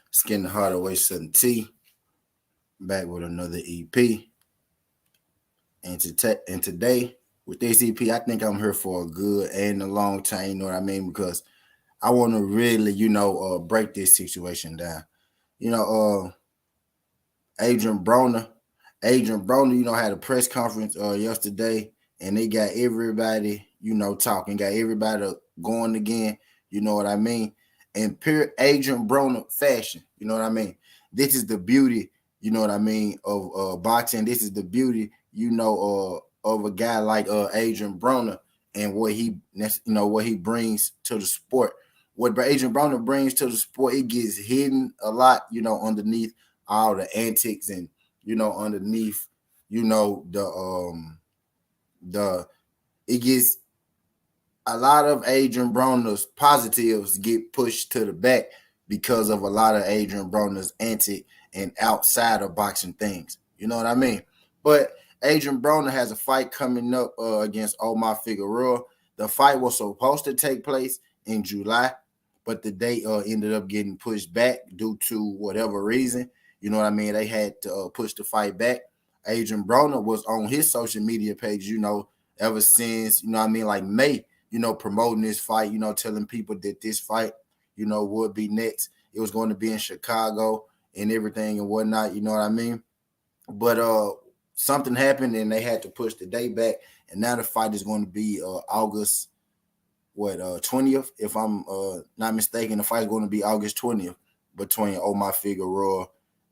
It's getting the harder way, Sudden T. Back with another EP. And today, with this EP, I think I'm here for a good and a long time, you know what I mean? Because I want to really, break this situation down. Adrien Broner. Had a press conference yesterday, and they got everybody, talking, got everybody going again, you know what I mean? In pure Adrien Broner fashion, you know what I mean? This is the beauty, you know what I mean, of boxing. This is the beauty, of a guy like Adrien Broner and what he brings to the sport. What Adrien Broner brings to the sport, it gets hidden a lot, underneath all the antics and underneath, the it gets a lot of Adrien Broner's positives get pushed to the back because of a lot of Adrien Broner's antic and outside of boxing things. You know what I mean? But Adrien Broner has a fight coming up against Omar Figueroa. The fight was supposed to take place in July, but the date ended up getting pushed back due to whatever reason. You know what I mean? They had to push the fight back. Adrien Broner was on his social media page, ever since, like May, promoting this fight, telling people that this fight, would be next. It was going to be in Chicago and everything and whatnot, you know what I mean? But something happened and they had to push the day back. And now the fight is going to be August 20th. If I'm not mistaken, the fight is going to be August 20th between Omar Figueroa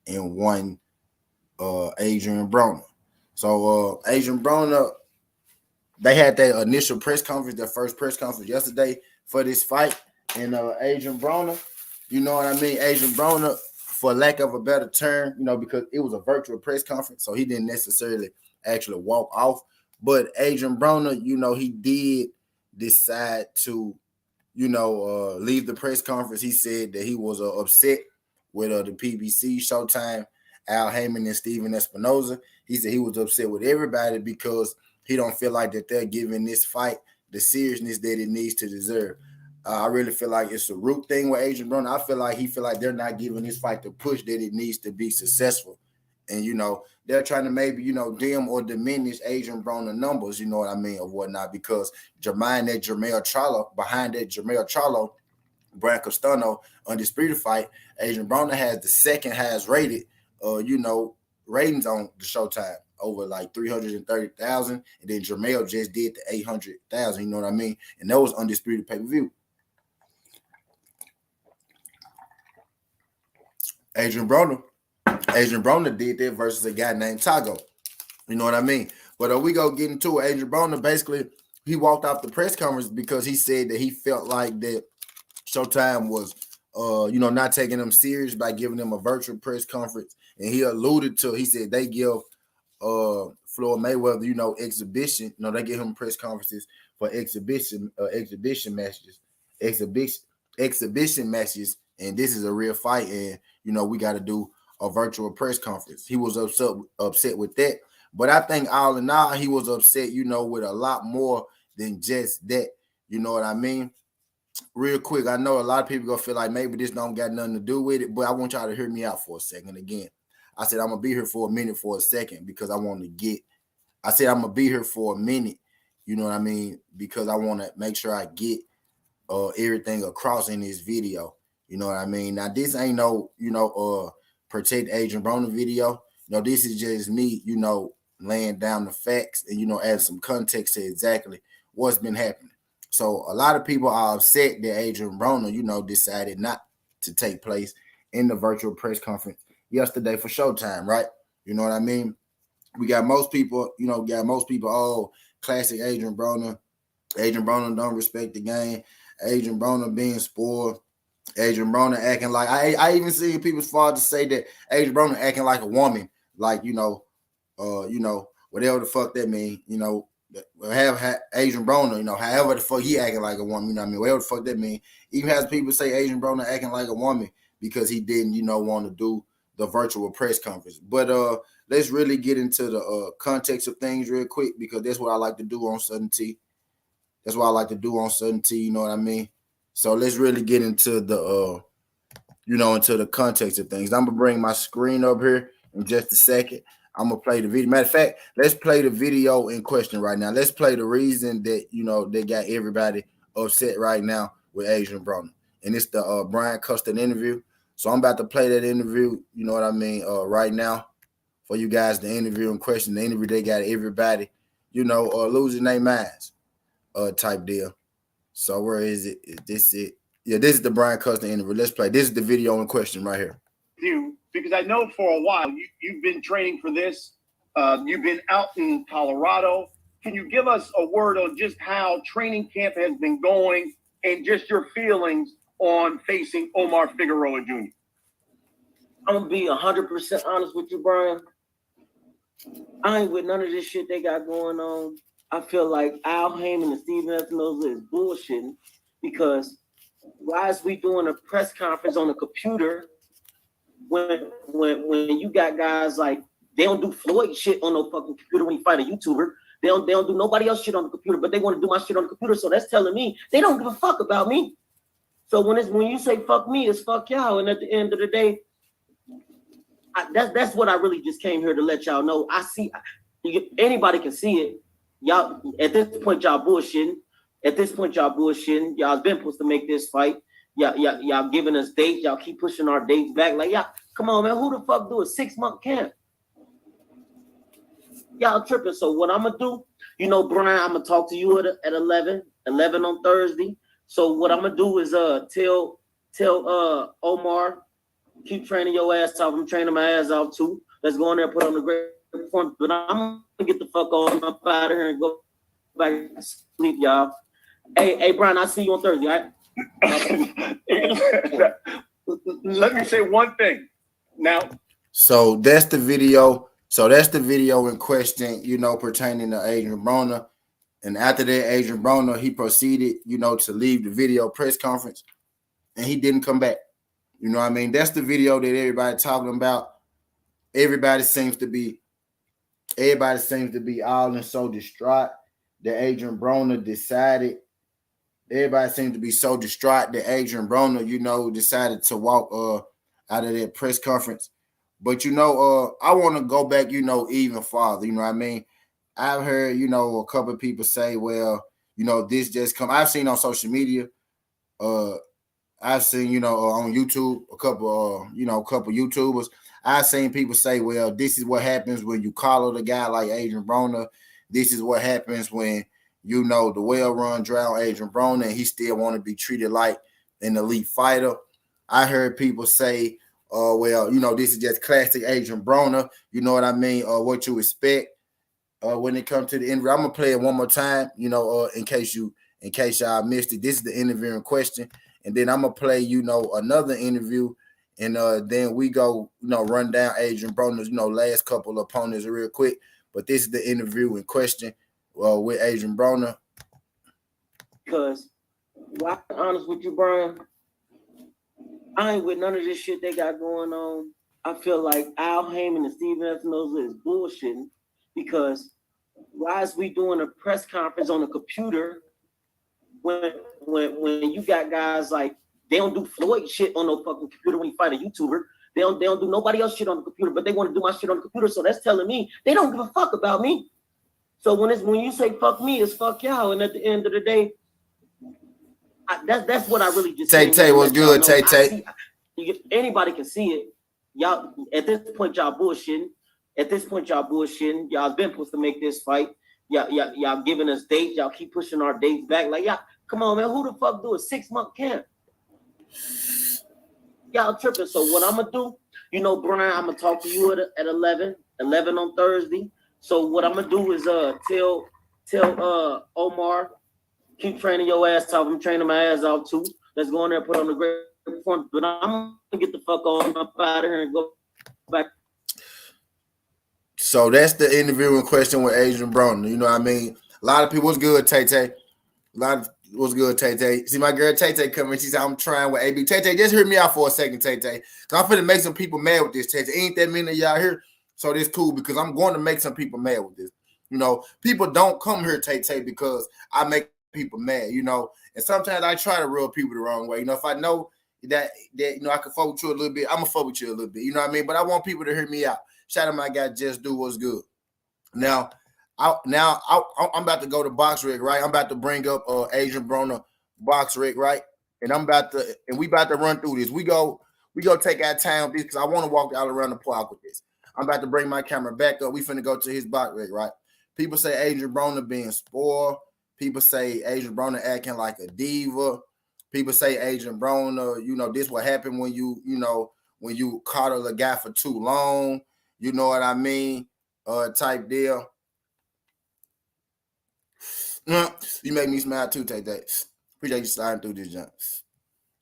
and one Adrien Broner. So Adrien Broner, they had their initial press conference, their first press conference yesterday for this fight. And Adrien Broner, you know what I mean? Adrien Broner, for lack of a better term, because it was a virtual press conference, so he didn't necessarily actually walk off. But Adrien Broner, he did decide to, leave the press conference. He said that he was upset with the PBC, Showtime, Al Haymon, and Steven Espinoza. He said he was upset with everybody because he don't feel like that they're giving this fight the seriousness that it needs to deserve. I really feel like it's a root thing with Adrien Broner. I feel like they're not giving this fight the push that it needs to be successful. And, they're trying to maybe, dim or diminish Adrien Broner numbers, you know what I mean, or whatnot, because behind that Jermell Charlo, Brian Costano, undisputed fight, Adrien Broner has the second highest rated, ratings on the Showtime, over like 330,000, and then Jermell just did the 800,000. You know what I mean? And that was undisputed pay-per-view. Adrien Broner did that versus a guy named Tago. You know what I mean? But we go get into it. Adrien Broner, basically, he walked off the press conference because he said that he felt like that Showtime was, not taking them serious by giving them a virtual press conference. And he alluded to, he said they give Floyd Mayweather, exhibition. They give him press conferences for exhibition matches. And this is a real fight, and we got to do a virtual press conference. He was upset with that, but I think all in all, he was upset, with a lot more than just that. You know what I mean? Real quick, I know a lot of people gonna feel like maybe this don't got nothing to do with it, but I want y'all to hear me out for a second. Again, I said I'm gonna be here for a minute for a second because I want to get. I said I'm gonna be here for a minute. You know what I mean? Because I want to make sure I get everything across in this video. You know what I mean? Now this ain't no, protect Adrien Broner video. This is just me, laying down the facts and add some context to exactly what's been happening. So a lot of people are upset that Adrien Broner, decided not to take place in the virtual press conference yesterday for Showtime, right? You know what I mean? We got most people, oh, classic Adrien Broner. Adrien Broner don't respect the game. Adrien Broner being spoiled. Adrien Broner acting like I even see people's fault to say that Adrien Broner acting like a woman, like whatever the fuck that mean, have Adrien Broner, however the fuck he acting like a woman, whatever the fuck that mean. Even has people say Adrien Broner acting like a woman because he didn't, want to do the virtual press conference. But let's really get into the context of things real quick because that's what I like to do on Sudden Tea. That's what I like to do on Sudden Tea, you know what I mean? So let's really get into the into the context of things. I'm gonna bring my screen up here in just a second. I'm gonna play the video. Matter of fact, let's play the video in question right now. Let's play the reason that they got everybody upset right now with Adrien Broner. And it's the Brian Custon interview. So I'm about to play that interview, you know what I mean, right now for you guys. The interview in question, the interview they got everybody, losing their minds, type deal. So where is it? Is this it? Yeah, this is the Brian Custon interview. Let's play. This is the video in question right here. You, because I know for a while you've been training for this. You've been out in Colorado. Can you give us a word on just how training camp has been going and just your feelings on facing Omar Figueroa Jr.? I'm gonna be 100% honest with you, Brian. I ain't with none of this shit they got going on. I feel like Al Haymon and Steven Espinoza is bullshitting because why is we doing a press conference on a computer when you got guys like they don't do Floyd shit on no fucking computer when you fight a YouTuber. They don't do nobody else shit on the computer, but they want to do my shit on the computer. So that's telling me they don't give a fuck about me. So when you say fuck me, it's fuck y'all. And at the end of the day, that's what I really just came here to let y'all know. I see anybody can see it. Y'all at this point y'all bullshitting. Y'all been supposed to make this fight. Y'all giving us dates. Y'all keep pushing our dates back. Like, y'all, come on, man. Who the fuck do a 6-month camp? Y'all tripping. So what I'm gonna do, Brian, I'm gonna talk to you at 11 on Thursday. So what I'm gonna do is tell Omar, keep training your ass off. I'm training my ass off too. Let's go in there and put on the great performance. But I'm gonna get the fuck on up out of here and go back to sleep, y'all. Hey, Brian, I'll see you on Thursday, all right? Let me say one thing. Now. So that's the video. In question, pertaining to Adrien Broner. And after that, Adrien Broner, he proceeded, to leave the video press conference. And he didn't come back. You know what I mean? That's the video that everybody talking about. Everybody seems to be all and so distraught that Adrien Broner decided. Everybody seems to be so distraught that Adrien Broner, decided to walk out of that press conference. But I want to go back, even farther. You know what I mean? I've heard, a couple of people say, well, this just come. I've seen on social media, I've seen, on YouTube, a couple YouTubers. I've seen people say, well, this is what happens when you collar the guy like Adrien Broner. This is what happens when, the well-run drown Adrien Broner and he still want to be treated like an elite fighter. I heard people say, well, this is just classic Adrien Broner. You know what I mean? What you expect when it comes to the interview. I'm gonna play it one more time, in case y'all missed it. This is the interview in question. And then I'm gonna play, another interview, and then we go, run down Adrien Broner's, last couple of opponents real quick. But this is the interview in question, with Adrien Broner. Because, well, I'm honest with you, Brian, I ain't with none of this shit they got going on. I feel like Al Haymon and Steven Espinoza is bullshitting because why is we doing a press conference on a computer when you got guys like they don't do Floyd shit on no fucking computer when you fight a YouTuber. They don't do nobody else shit on the computer, but they want to do my shit on the computer. So that's telling me they don't give a fuck about me. So when you say fuck me, it's fuck y'all. And at the end of the day, That's what I really just Tay was good. Tay. Anybody can see it. Y'all at this point y'all bullshitting. Y'all been supposed to make this fight. Y'all giving us dates. Y'all keep pushing our dates back. Like, y'all, come on, man. Who the fuck do a 6-month camp? Y'all tripping. So what I'm gonna do, Brian, I'm gonna talk to you at 11 on Thursday. So what I'm gonna do is tell Omar, keep training your ass off. I'm training my ass off too. Let's go in there and put on the great performance. But I'm gonna get the fuck on up out of here and go back. So that's the interview in question with Adrien Broner. You know what I mean? A lot of people was good, Tay. A lot of was good, Tay. See my girl Tay coming. She said, I'm trying with AB. Tay, just hear me out for a second, Tay. Cause I'm finna make some people mad with this, Tay. Ain't that many of y'all here? So this cool because I'm going to make some people mad with this. People don't come here, Tay, because I make people mad, And sometimes I try to rub people the wrong way. If I know that I can fuck with you a little bit, I'm gonna fuck with you a little bit. You know what I mean? But I want people to hear me out. Shout out my guy, Just Do What's Good. Now I'm about to go to Box Rig, right? I'm about to bring up Adrien Broner Box Rig, right? And we about to run through this. We go take our time with this because I want to walk out around the park with this. I'm about to bring my camera back up. We finna go to his Box Rig, right? People say Adrien Broner being spoiled. People say Adrien Broner acting like a diva. People say Adrien Broner, this what happened when you coddle a guy for too long. You know what I mean? Type deal. You make me smile too, Tay. Appreciate you sliding through this junk.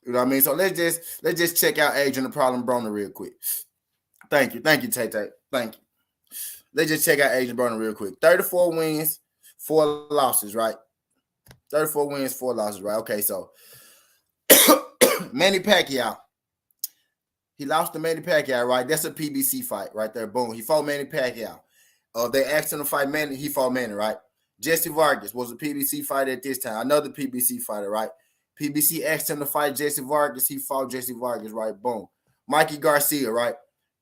You know what I mean? So let's just check out Adrien the Problem Broner real quick. Thank you, Tay. Thank you. Let's just check out Adrien Broner real quick. 34 wins, 4 losses, right? 34 wins, 4 losses, right? Okay, so Manny Pacquiao. He lost to Manny Pacquiao, right? That's a PBC fight right there. Boom. He fought Manny Pacquiao. They asked him to fight Manny. He fought Manny, right? Jesse Vargas was a PBC fighter at this time. Another PBC fighter, right? PBC asked him to fight Jesse Vargas. He fought Jesse Vargas, right? Boom. Mikey Garcia, right?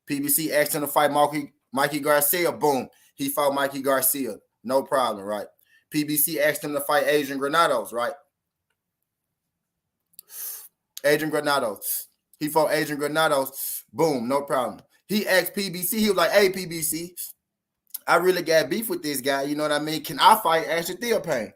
PBC asked him to fight Mikey Garcia. Boom. He fought Mikey Garcia. No problem, right? PBC asked him to fight Adrien Granados, right? Adrien Granados. He fought Adrien Granados. Boom, no problem. He asked PBC. He was like, hey, PBC, I really got beef with this guy. You know what I mean? Can I fight Ashley Theophane?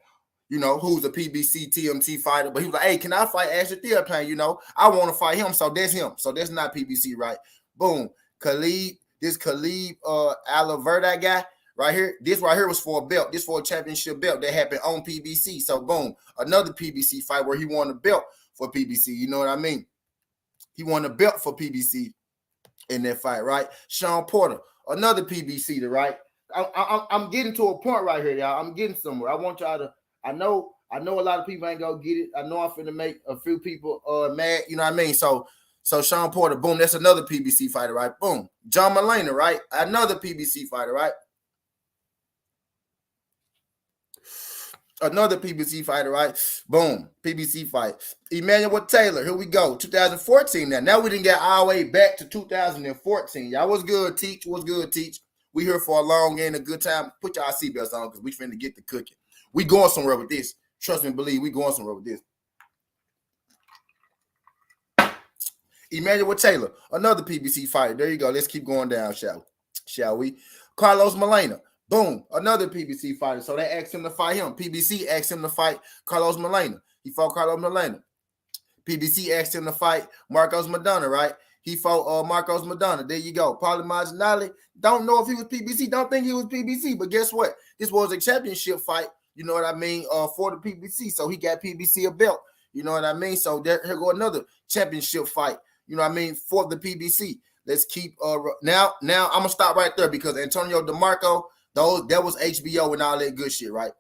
Who's a PBC TMT fighter. But he was like, hey, can I fight Ashley Theophane? I want to fight him. So that's him. So that's not PBC, right? Boom. Khalid Alaverda guy right here. This right here was for a belt. This for a championship belt that happened on PBC. So boom, another PBC fight where he won a belt for PBC. You know what I mean? He won a belt for PBC in that fight, right? Sean Porter, another PBC, right? I'm getting to a point right here, y'all. I'm getting somewhere. I want y'all to. I know a lot of people ain't gonna get it. I know I'm finna make a few people mad. You know what I mean? So Sean Porter, boom, that's another PBC fighter, right? Boom. John Mulaney, right? Another PBC fighter, right? Another PBC fighter, right? Boom. PBC fight. Emmanuel Taylor. Here we go. 2014 now. Now we didn't get all the way back to 2014. Y'all was good, Teach. Was good, Teach. We here for a long and a good time. Put y'all seatbelts on because we finna get the cooking. We going somewhere with this. Trust me, believe we going somewhere with this. Emmanuel Taylor. Another PBC fighter. There you go. Let's keep going down, shall we? Carlos Molina. Boom, another PBC fighter. So they asked him to fight him. PBC asked him to fight Carlos Molina. He fought Carlos Molina. PBC asked him to fight Marcos Madonna, right? He fought Marcos Madonna. There you go. Paulie Malignaggi. Don't know if he was PBC. Don't think he was PBC. But guess what? This was a championship fight. You know what I mean? For the PBC. So he got PBC a belt. You know what I mean? So here go another championship fight. You know what I mean? For the PBC. Let's keep now I'm gonna stop right there because Antonio DeMarco. That was HBO and all that good shit, right?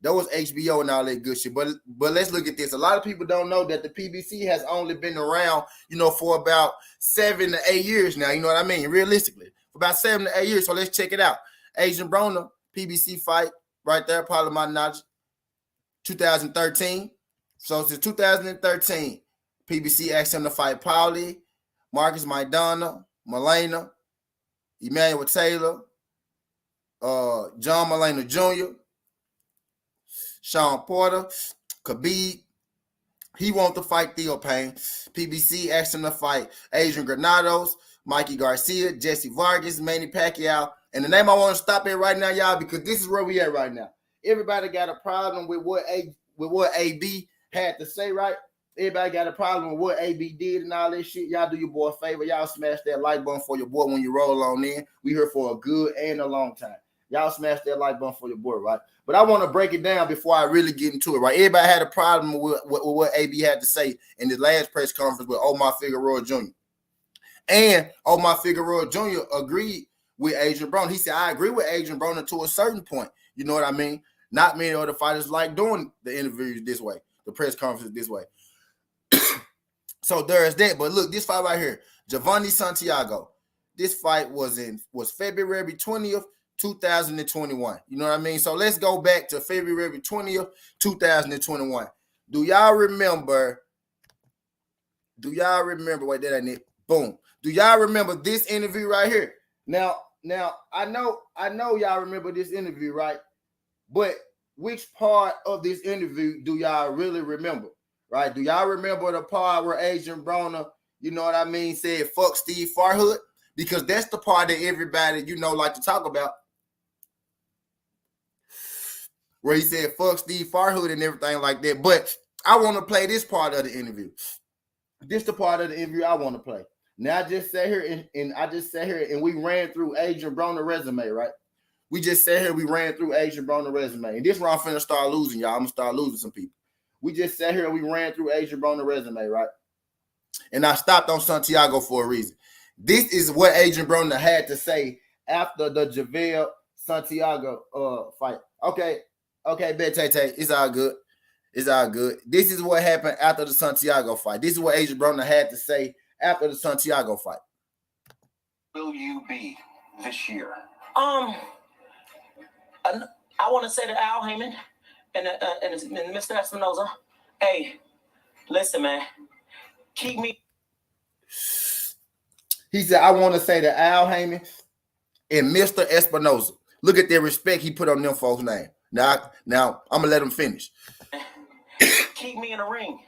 That was HBO and all that good shit. But let's look at this. A lot of people don't know that the PBC has only been around, for about 7 to 8 years now. You know what I mean? Realistically, for about 7 to 8 years. So let's check it out. Adrien Broner, PBC fight right there, Paulie Malignaggi, 2013. So since 2013, PBC asked him to fight Paulie, Marcos Maidana, Molina, Emmanuel Taylor, John Molina Jr., Sean Porter, Khabib, He wants to fight Theo Payne. PBC asked him to fight Adrien Granados, Mikey Garcia, Jesse Vargas, Manny Pacquiao. And the name I want to stop at right now, y'all, because this is where we at right now. Everybody got a problem with what AB had to say, right? Everybody got a problem with what AB did and all this shit. Y'all do your boy a favor. Y'all smash that like button for your boy when you roll on in. We here for a good and a long time. Y'all smash that like button for your boy, right? But I want to break it down before I really get into it, right? Everybody had a problem with what AB had to say in the last press conference with Omar Figueroa Jr. And Omar Figueroa Jr. agreed with Adrien Broner. He said, I agree with Adrien Broner to a certain point. You know what I mean? Not many other fighters like doing the interviews this way, the press conferences this way. So there's that. But look, this fight right here, Giovanni Santiago. This fight was February 20th, 2021. You know what I mean? So let's go back to February 20th, 2021. Do y'all remember? Wait, that ain't it. Boom. Do y'all remember this interview right here? Now, I know y'all remember this interview, right? But which part of this interview do y'all really remember? Right? Do y'all remember the part where Adrien Broner, you know what I mean, said fuck Steve Farhood? Because that's the part that everybody, like to talk about. Where he said fuck Steve Farhood and everything like that. But I want to play this part of the interview. This the part of the interview I want to play. Now I just sat here and we ran through Adrien Broner resume, right? We just sat here, we ran through Adrien Broner resume. And this is where I'm finna start losing, y'all. I'm gonna start losing some people. We just sat here and we ran through Adrien Broner resume, right? And I stopped on Santiago for a reason. This is what Adrien Broner had to say after the Javel Santiago fight. Okay, bet Tay. It's all good. This is what happened after the Santiago fight. This is what Adrien Broner had to say after the Santiago fight. Will you be this year? I want to say to Al Haymon and Mr. Espinoza, hey, listen, man, keep me. He said, I want to say to Al Haymon and Mr. Espinoza. Look at the respect he put on them folks' name. Now I'm gonna let him finish. Keep me in the ring.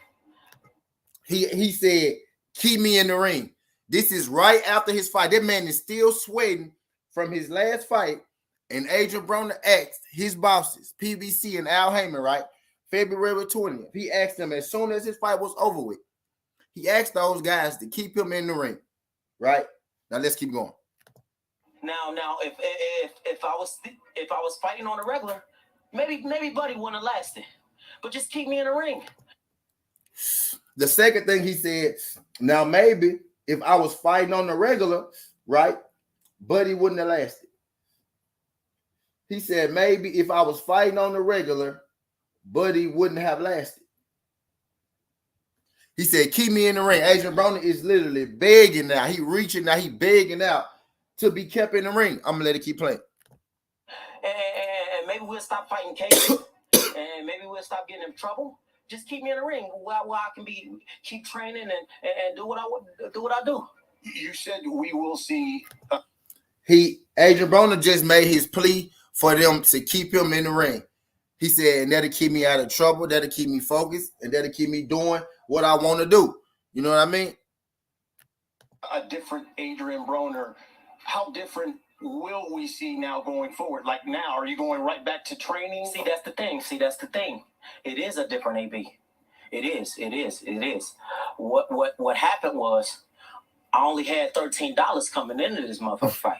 He said, keep me in the ring. This is right after his fight. That man is still sweating from his last fight. And Adrien Broner asked his bosses, PBC and Al Haymon, right? February 20th. He asked them as soon as his fight was over with. He asked those guys to keep him in the ring, right? Now let's keep going. Now, if I was fighting on a regular, maybe Buddy wouldn't have lasted. But just keep me in the ring. The second thing he said, now maybe if I was fighting on the regular, right, Buddy wouldn't have lasted. He said maybe if I was fighting on the regular, Buddy wouldn't have lasted. He said, keep me in the ring. Adrien Broner is literally begging now. He reaching now. He begging out to be kept in the ring. I'm going to let it keep playing. And maybe we'll stop fighting cases. And maybe we'll stop getting in trouble. Just keep me in the ring where I can keep training and do what I do. You said we will see. Adrien Broner just made his plea for them to keep him in the ring. He said, and that'll keep me out of trouble, that'll keep me focused, and that'll keep me doing what I want to do. You know what I mean? A different Adrien Broner. How different will we see now going forward? Like now, are you going right back to training? See, that's the thing. It is a different AB. It is. What happened was I only had $13 coming into this motherfucking fight.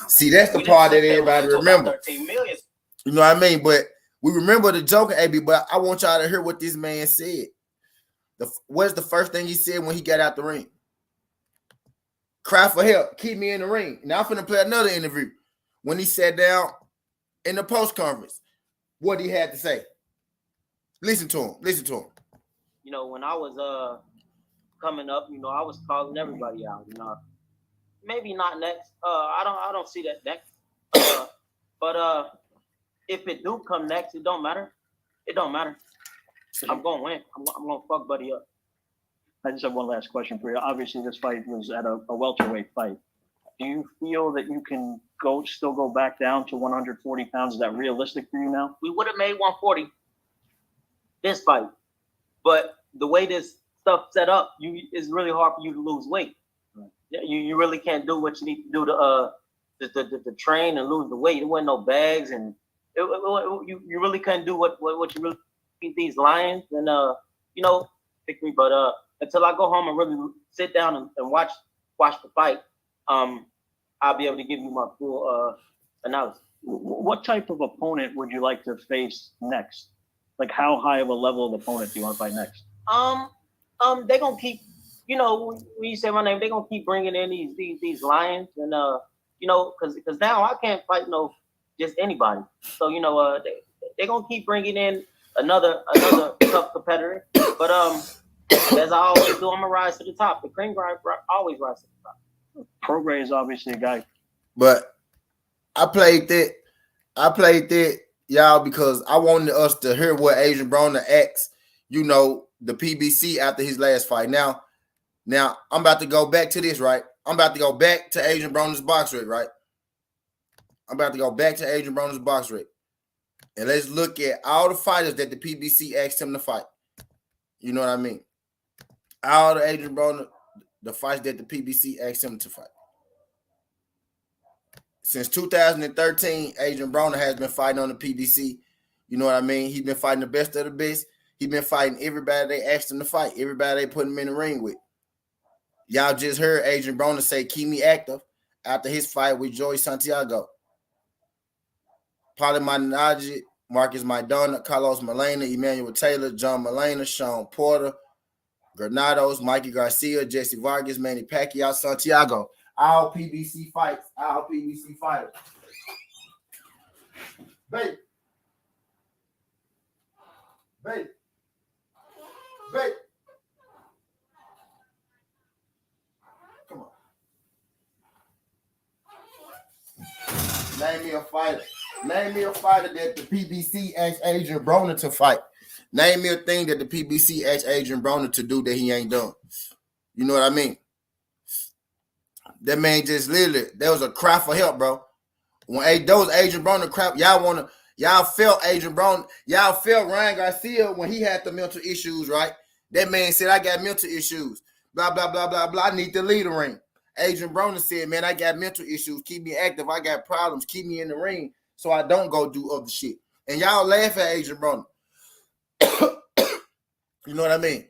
See, that's the part that everybody remember. 13 million. You know what I mean? But we remember the joke, AB, but I want y'all to hear what this man said. What's the first thing he said when he got out the ring? Cry for help. Keep me in the ring. Now I'm finna play another interview. When he sat down in the post conference, what he had to say. Listen to him. You know, when I was coming up, you know, I was calling everybody out. You know, maybe not next. I don't see that next. But if it do come next, it don't matter. I'm gonna win. I'm gonna fuck Buddy up. I just have one last question for you. Obviously, this fight was at a welterweight fight. Do you feel that you can still go back down to 140 pounds? Is that realistic for you now? We would have made 140 this fight. But the way this stuff set up, it's really hard for you to lose weight. You really can't do what you need to do to train and lose the weight. There wasn't no bags, and you really couldn't do what you really beat these lions and pick me. But until I go home and really sit down and watch the fight, I'll be able to give you my full analysis. What type of opponent would you like to face next? Like, how high of a level of opponent do you want to fight next? They're gonna keep, when you say my name, they're gonna keep bringing in these lions, and because now I can't fight just anybody. So they're gonna keep bringing in another tough competitor. But as I always do, I'm gonna rise to the top. The cream grind always rise to the top. Prograis is obviously a guy, but I played that, y'all, because I wanted us to hear what Adrien Broner asked, the PBC after his last fight. Now I'm about to go back to this, right? I'm about to go back to Adrien Broner's box rate, right? I'm about to go back to Adrien Broner's box rate. And let's look at all the fighters that the PBC asked him to fight. You know what I mean? All the Adrien Broner, the fights that the PBC asked him to fight. Since 2013, Adrien Broner has been fighting on the PBC. You know what I mean? He's been fighting the best of the best. He's been fighting everybody they asked him to fight, everybody they put him in the ring with. Y'all just heard Adrien Broner say, keep me active after his fight with Joey Santiago. Paulie Malignaggi, Marcus Maidana, Carlos Molina, Emmanuel Taylor, John Molina, Sean Porter, Granados, Mikey Garcia, Jesse Vargas, Manny Pacquiao, Santiago. All PBC fights. All PBC fighters. Baby. Come on. Name me a fighter. Name me a fighter that the PBC asked Adrien Broner to fight. Name me a thing that the PBC asked Adrien Broner to do that he ain't done. You know what I mean? That man just literally, there was a cry for help, bro. When those Adrien Broner crap, y'all felt Adrien Broner, y'all felt Ryan Garcia when he had the mental issues, right? That man said, I got mental issues. Blah, blah, blah, blah, blah. I need to lead the ring. Adrien Broner said, man, I got mental issues. Keep me active. I got problems. Keep me in the ring so I don't go do other shit. And y'all laugh at Adrien Broner. You know what I mean?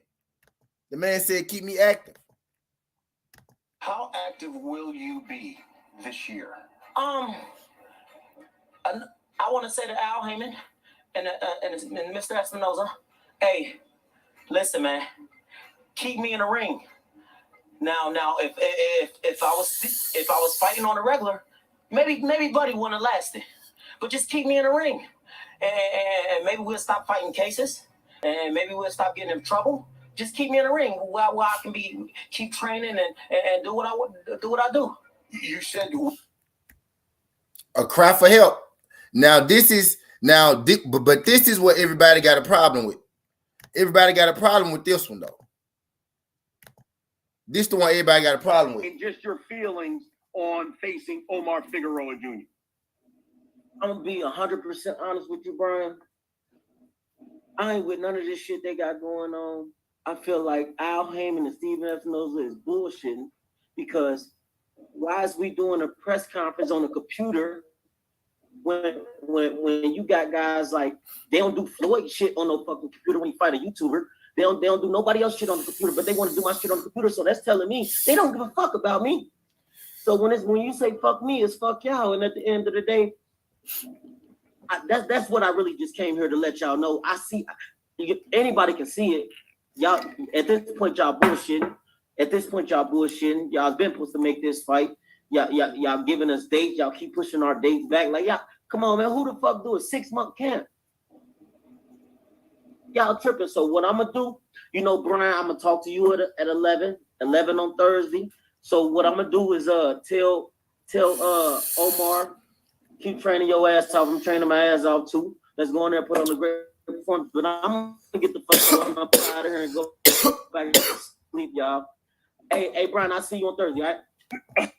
The man said, keep me active. How active will you be this year? I want to say to Al Haymon and Mr. Espinoza, hey, listen, man, keep me in the ring. Now, if I was fighting on a regular, maybe Buddy wouldn't have lasted. But just keep me in the ring, and maybe we'll stop fighting cases, and maybe we'll stop getting in trouble. Just keep me in the ring where I can keep training and do what I do. You said a cry for help. But this is what everybody got a problem with. Everybody got a problem with this one though. This the one everybody got a problem with. And just your feelings on facing Omar Figueroa Jr. I'm gonna be 100% honest with you, Brian. I ain't with none of this shit they got going on. I feel like Al Haymon and Steven Espinoza is bullshitting because why is we doing a press conference on a computer when you got guys like they don't do Floyd shit on no fucking computer when you fight a YouTuber. They don't do nobody else shit on the computer, but they want to do my shit on the computer. So that's telling me they don't give a fuck about me. So when you say fuck me, it's fuck y'all. And at the end of the day, that's what I really just came here to let y'all know. I see anybody can see it. Y'all at this point y'all bullshitting. Y'all been supposed to make this fight. Y'all giving us dates. Y'all keep pushing our dates back. Like, y'all, come on, man. Who the fuck do a 6-month camp? Y'all tripping. So what I'm gonna do, Brian, I'm gonna talk to you at 11 on Thursday. So what I'm gonna do is tell Omar, keep training your ass off. I'm training my ass off too. Let's go in there and put on the great performance. But I'm gonna get the fuck out of here and go back to sleep, y'all. Hey, Brian, I'll see you on Thursday, all right?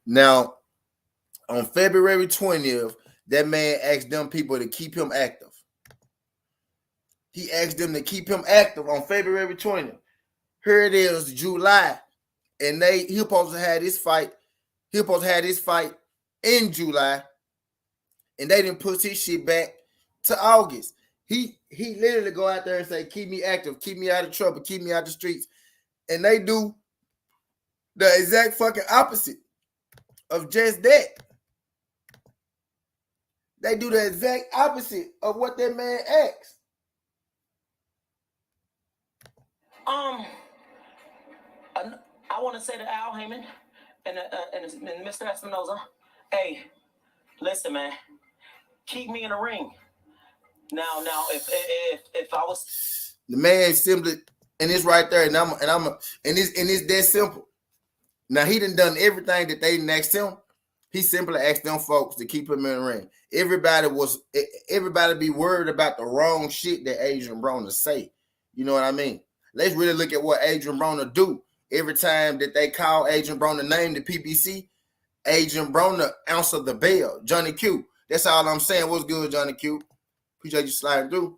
Now, on February 20th, that man asked them people to keep him active. He asked them to keep him active on February 20th. Here it is, July, and he supposed to have this fight. He supposed to have this fight in July, and they didn't push his shit back to August. He literally go out there and say, keep me active, keep me out of trouble, keep me out the streets. And they do the exact fucking opposite of just that. They do the exact opposite of what that man asked. I want to say to Al Haymon and Mr. Espinoza, hey, listen, man, keep me in the ring. Now, if I was the man simply, and it's right there, and it's that simple. Now he done everything that they didn't ask him. He simply asked them folks to keep him in the ring. Everybody be worried about the wrong shit that Adrien Broner say. You know what I mean? Let's really look at what Adrien Broner do. Every time that they call Adrien Broner name to PBC, Adrien Broner answer the bell. Johnny Q. That's all I'm saying. What's good, Johnny Q? Appreciate you sliding through.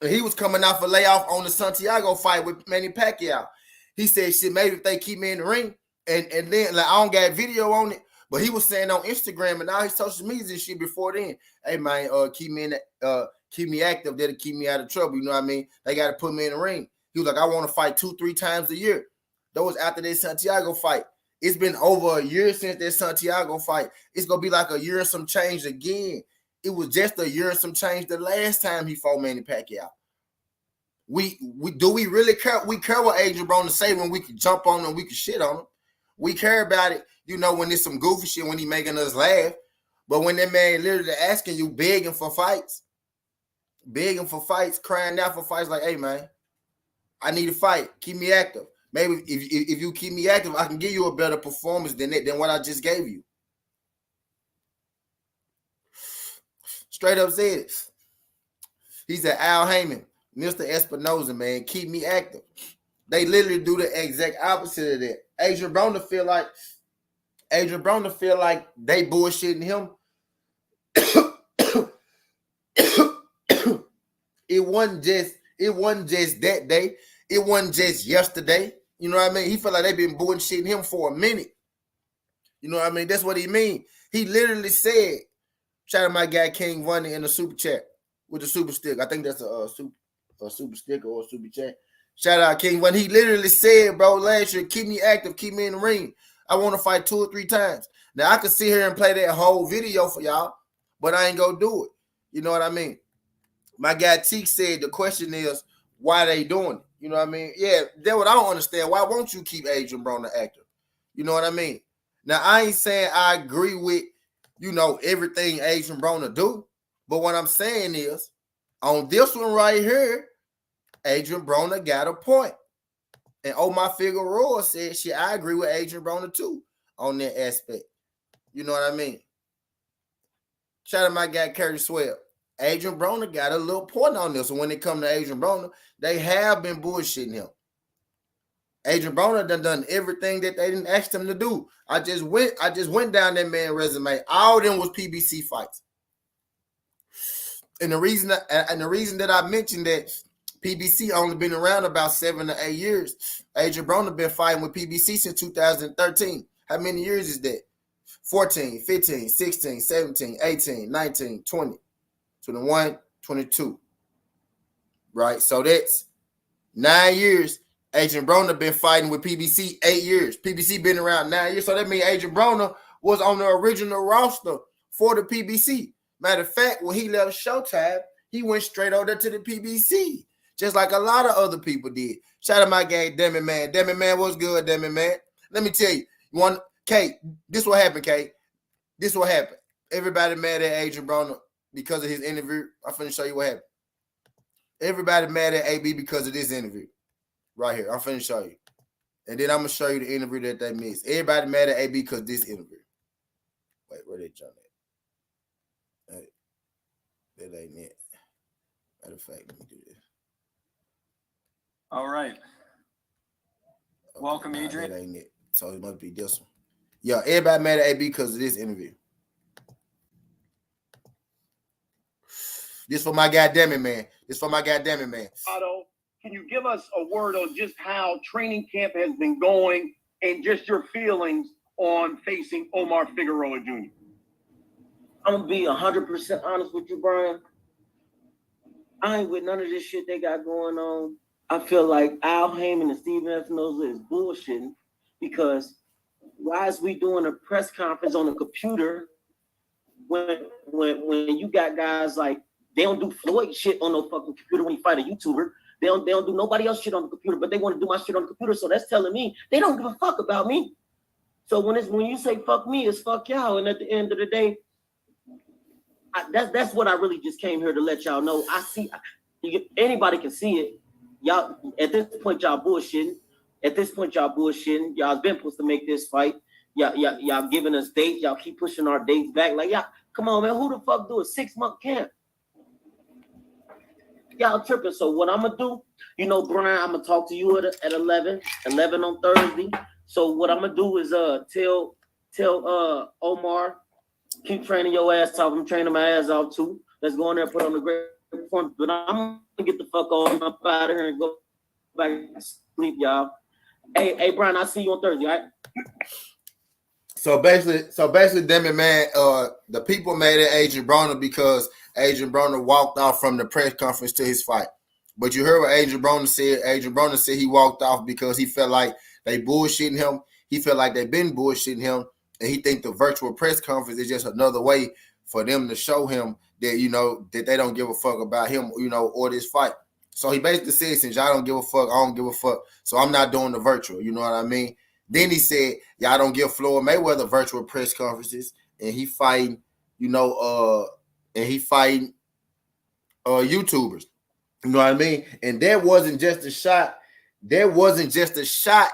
And he was coming off a layoff on the Santiago fight with Manny Pacquiao. He said, shit, maybe if they keep me in the ring, and then like I don't got video on it, but he was saying on Instagram and all his social media and shit before then, hey man, keep me active, that'll keep me out of trouble. You know what I mean? They gotta put me in the ring. He was like, I want to fight 2-3 times a year. That was after that Santiago fight. It's been over a year since that Santiago fight. It's gonna be like a year and some change again. It was just a year and some change the last time he fought Manny Pacquiao. We really care? We care what Adrien Broner say when we can jump on him, we can shit on him. We care about it, you know, when it's some goofy shit, when he making us laugh. But when that man literally asking you, begging for fights, crying out for fights, like, hey man, I need a fight. Keep me active. Maybe if you keep me active, I can give you a better performance than what I just gave you. Straight up said it. He said, Al Haymon, Mr. Espinoza, man, keep me active. They literally do the exact opposite of that. Adrien Broner feel like they bullshitting him. It wasn't just that day. It wasn't just yesterday. You know what I mean? He felt like they been bullshitting him for a minute. You know what I mean? That's what he mean. He literally said, shout out my guy King Vonnie in the super chat with the super stick. I think that's a super sticker or a super chat. Shout out King Vonnie. He literally said, bro, last year, keep me active, keep me in the ring. I want to fight 2 or 3 times. Now I could sit here and play that whole video for y'all, but I ain't gonna do it. You know what I mean? My guy Teek said the question is why they doing it. You know what I mean? Yeah, that's what I don't understand. Why won't you keep Adrien Broner active? You know what I mean? Now I ain't saying I agree with, you know, everything Adrien Broner do, but what I'm saying is on this one right here, Adrien Broner got a point. And my Figueroa said, shit, I agree with Adrien Broner too on that aspect. You know what I mean? Shout out my guy Curtis Swell. Adrien Broner got a little point on this. So when it comes to Adrien Broner, they have been bullshitting him. Adrien Broner done everything that they didn't ask him to do. I just went down that man's resume. All of them was PBC fights. And the reason that I mentioned that PBC only been around about 7 to 8 years. Adrien Broner been fighting with PBC since 2013. How many years is that? 14, 15, 16, 17, 18, 19, 20, 21, 22. Right? So that's 9 years. Adrien Broner been fighting with PBC 8 years. PBC been around 9 years. So that means Adrien Broner was on the original roster for the PBC. Matter of fact, when he left Showtime, he went straight over to the PBC. Just like a lot of other people did. Shout out my guy, Demi Man. Demi Man, what's good, Demi Man? Let me tell you, Kate, this what happened, Kate. This what happened. Everybody mad at Adrien Broner because of his interview. I'm finna show you what happened. Everybody mad at AB because of this interview. Right here. I'm finna show you. And then I'm gonna show you the interview that they missed. Everybody mad at AB because of this interview. Wait, where they jump at? That ain't it. Matter of fact, let me do this. All right. Okay, Welcome, Adrien. That ain't it. So it must be this one. Yeah, everybody mad at AB because of this interview. This for my goddamn it, man. This for my goddamn it, man. Otto, can you give us a word on just how training camp has been going and just your feelings on facing Omar Figueroa Jr.? I'm gonna be 100% honest with you, Brian. I ain't with none of this shit they got going on. I feel like Al Haymon and Steven Espinoza is bullshitting, because why is we doing a press conference on a computer when you got guys like, they don't do Floyd shit on no fucking computer when you fight a YouTuber. They don't do nobody else shit on the computer, but they want to do my shit on the computer. So that's telling me they don't give a fuck about me. So when you say fuck me, it's fuck y'all. And at the end of the day, that's what I really just came here to let y'all know. I see, anybody can see it. Y'all, at this point, y'all bullshitting. Y'all's been supposed to make this fight. Y'all giving us dates. Y'all keep pushing our dates back. Like, y'all, come on, man. Who the fuck do a 6-month camp? Y'all tripping. So what I'm gonna do, Broner, I'm gonna talk to you at 11 on Thursday. So what I'm gonna do is tell Omar, keep training your ass off. I'm training my ass off too. Let's go in there and put on the great performance. But I'm gonna get the fuck on up out of here and go back to sleep, y'all. Hey, Brian, I'll see you on Thursday, all right? So basically, Demi, man, the people made it Adrien Broner because Adrien Broner walked off from the press conference to his fight. But you heard what Adrien Broner said. Adrien Broner said he walked off because he felt like they bullshitting him. He felt like they've been bullshitting him, and he think the virtual press conference is just another way for them to show him that, that they don't give a fuck about him, or this fight. So he basically said, since y'all don't give a fuck, I don't give a fuck. So I'm not doing the virtual. You know what I mean? Then he said, y'all don't give Floyd Mayweather virtual press conferences, and he fighting, YouTubers. You know what I mean? And that wasn't just a shot. That wasn't just a shot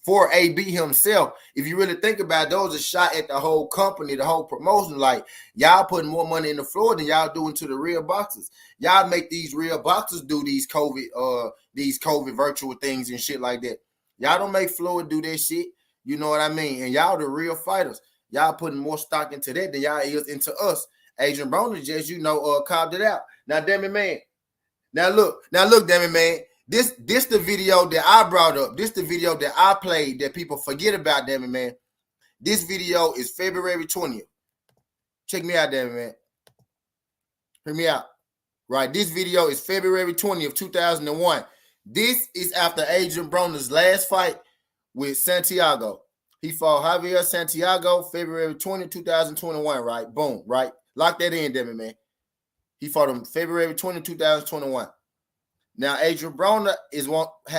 for AB himself. If you really think about it, that was a shot at the whole company, the whole promotion. Like, y'all putting more money in the floor than y'all doing to the real boxers. Y'all make these real boxers do these COVID virtual things and shit like that. Y'all don't make Floyd do that shit. You know what I mean? And y'all the real fighters. Y'all putting more stock into that than y'all is into us. Adrien Broner just, cobbed it out. Now, damn it, man. Now look, damn it, man. This the video that I brought up. This the video that I played that people forget about, damn it, man. This video is February 20th. Check me out, damn it, man. Hear me out. Right, this video is February 20th, 2001. This is after Adrien Broner's last fight with Santiago. He fought Javier Santiago February 20, 2021, right? Boom, right? Lock that in, damn it, man. He fought him February 20, 2021. Now, Adrien Broner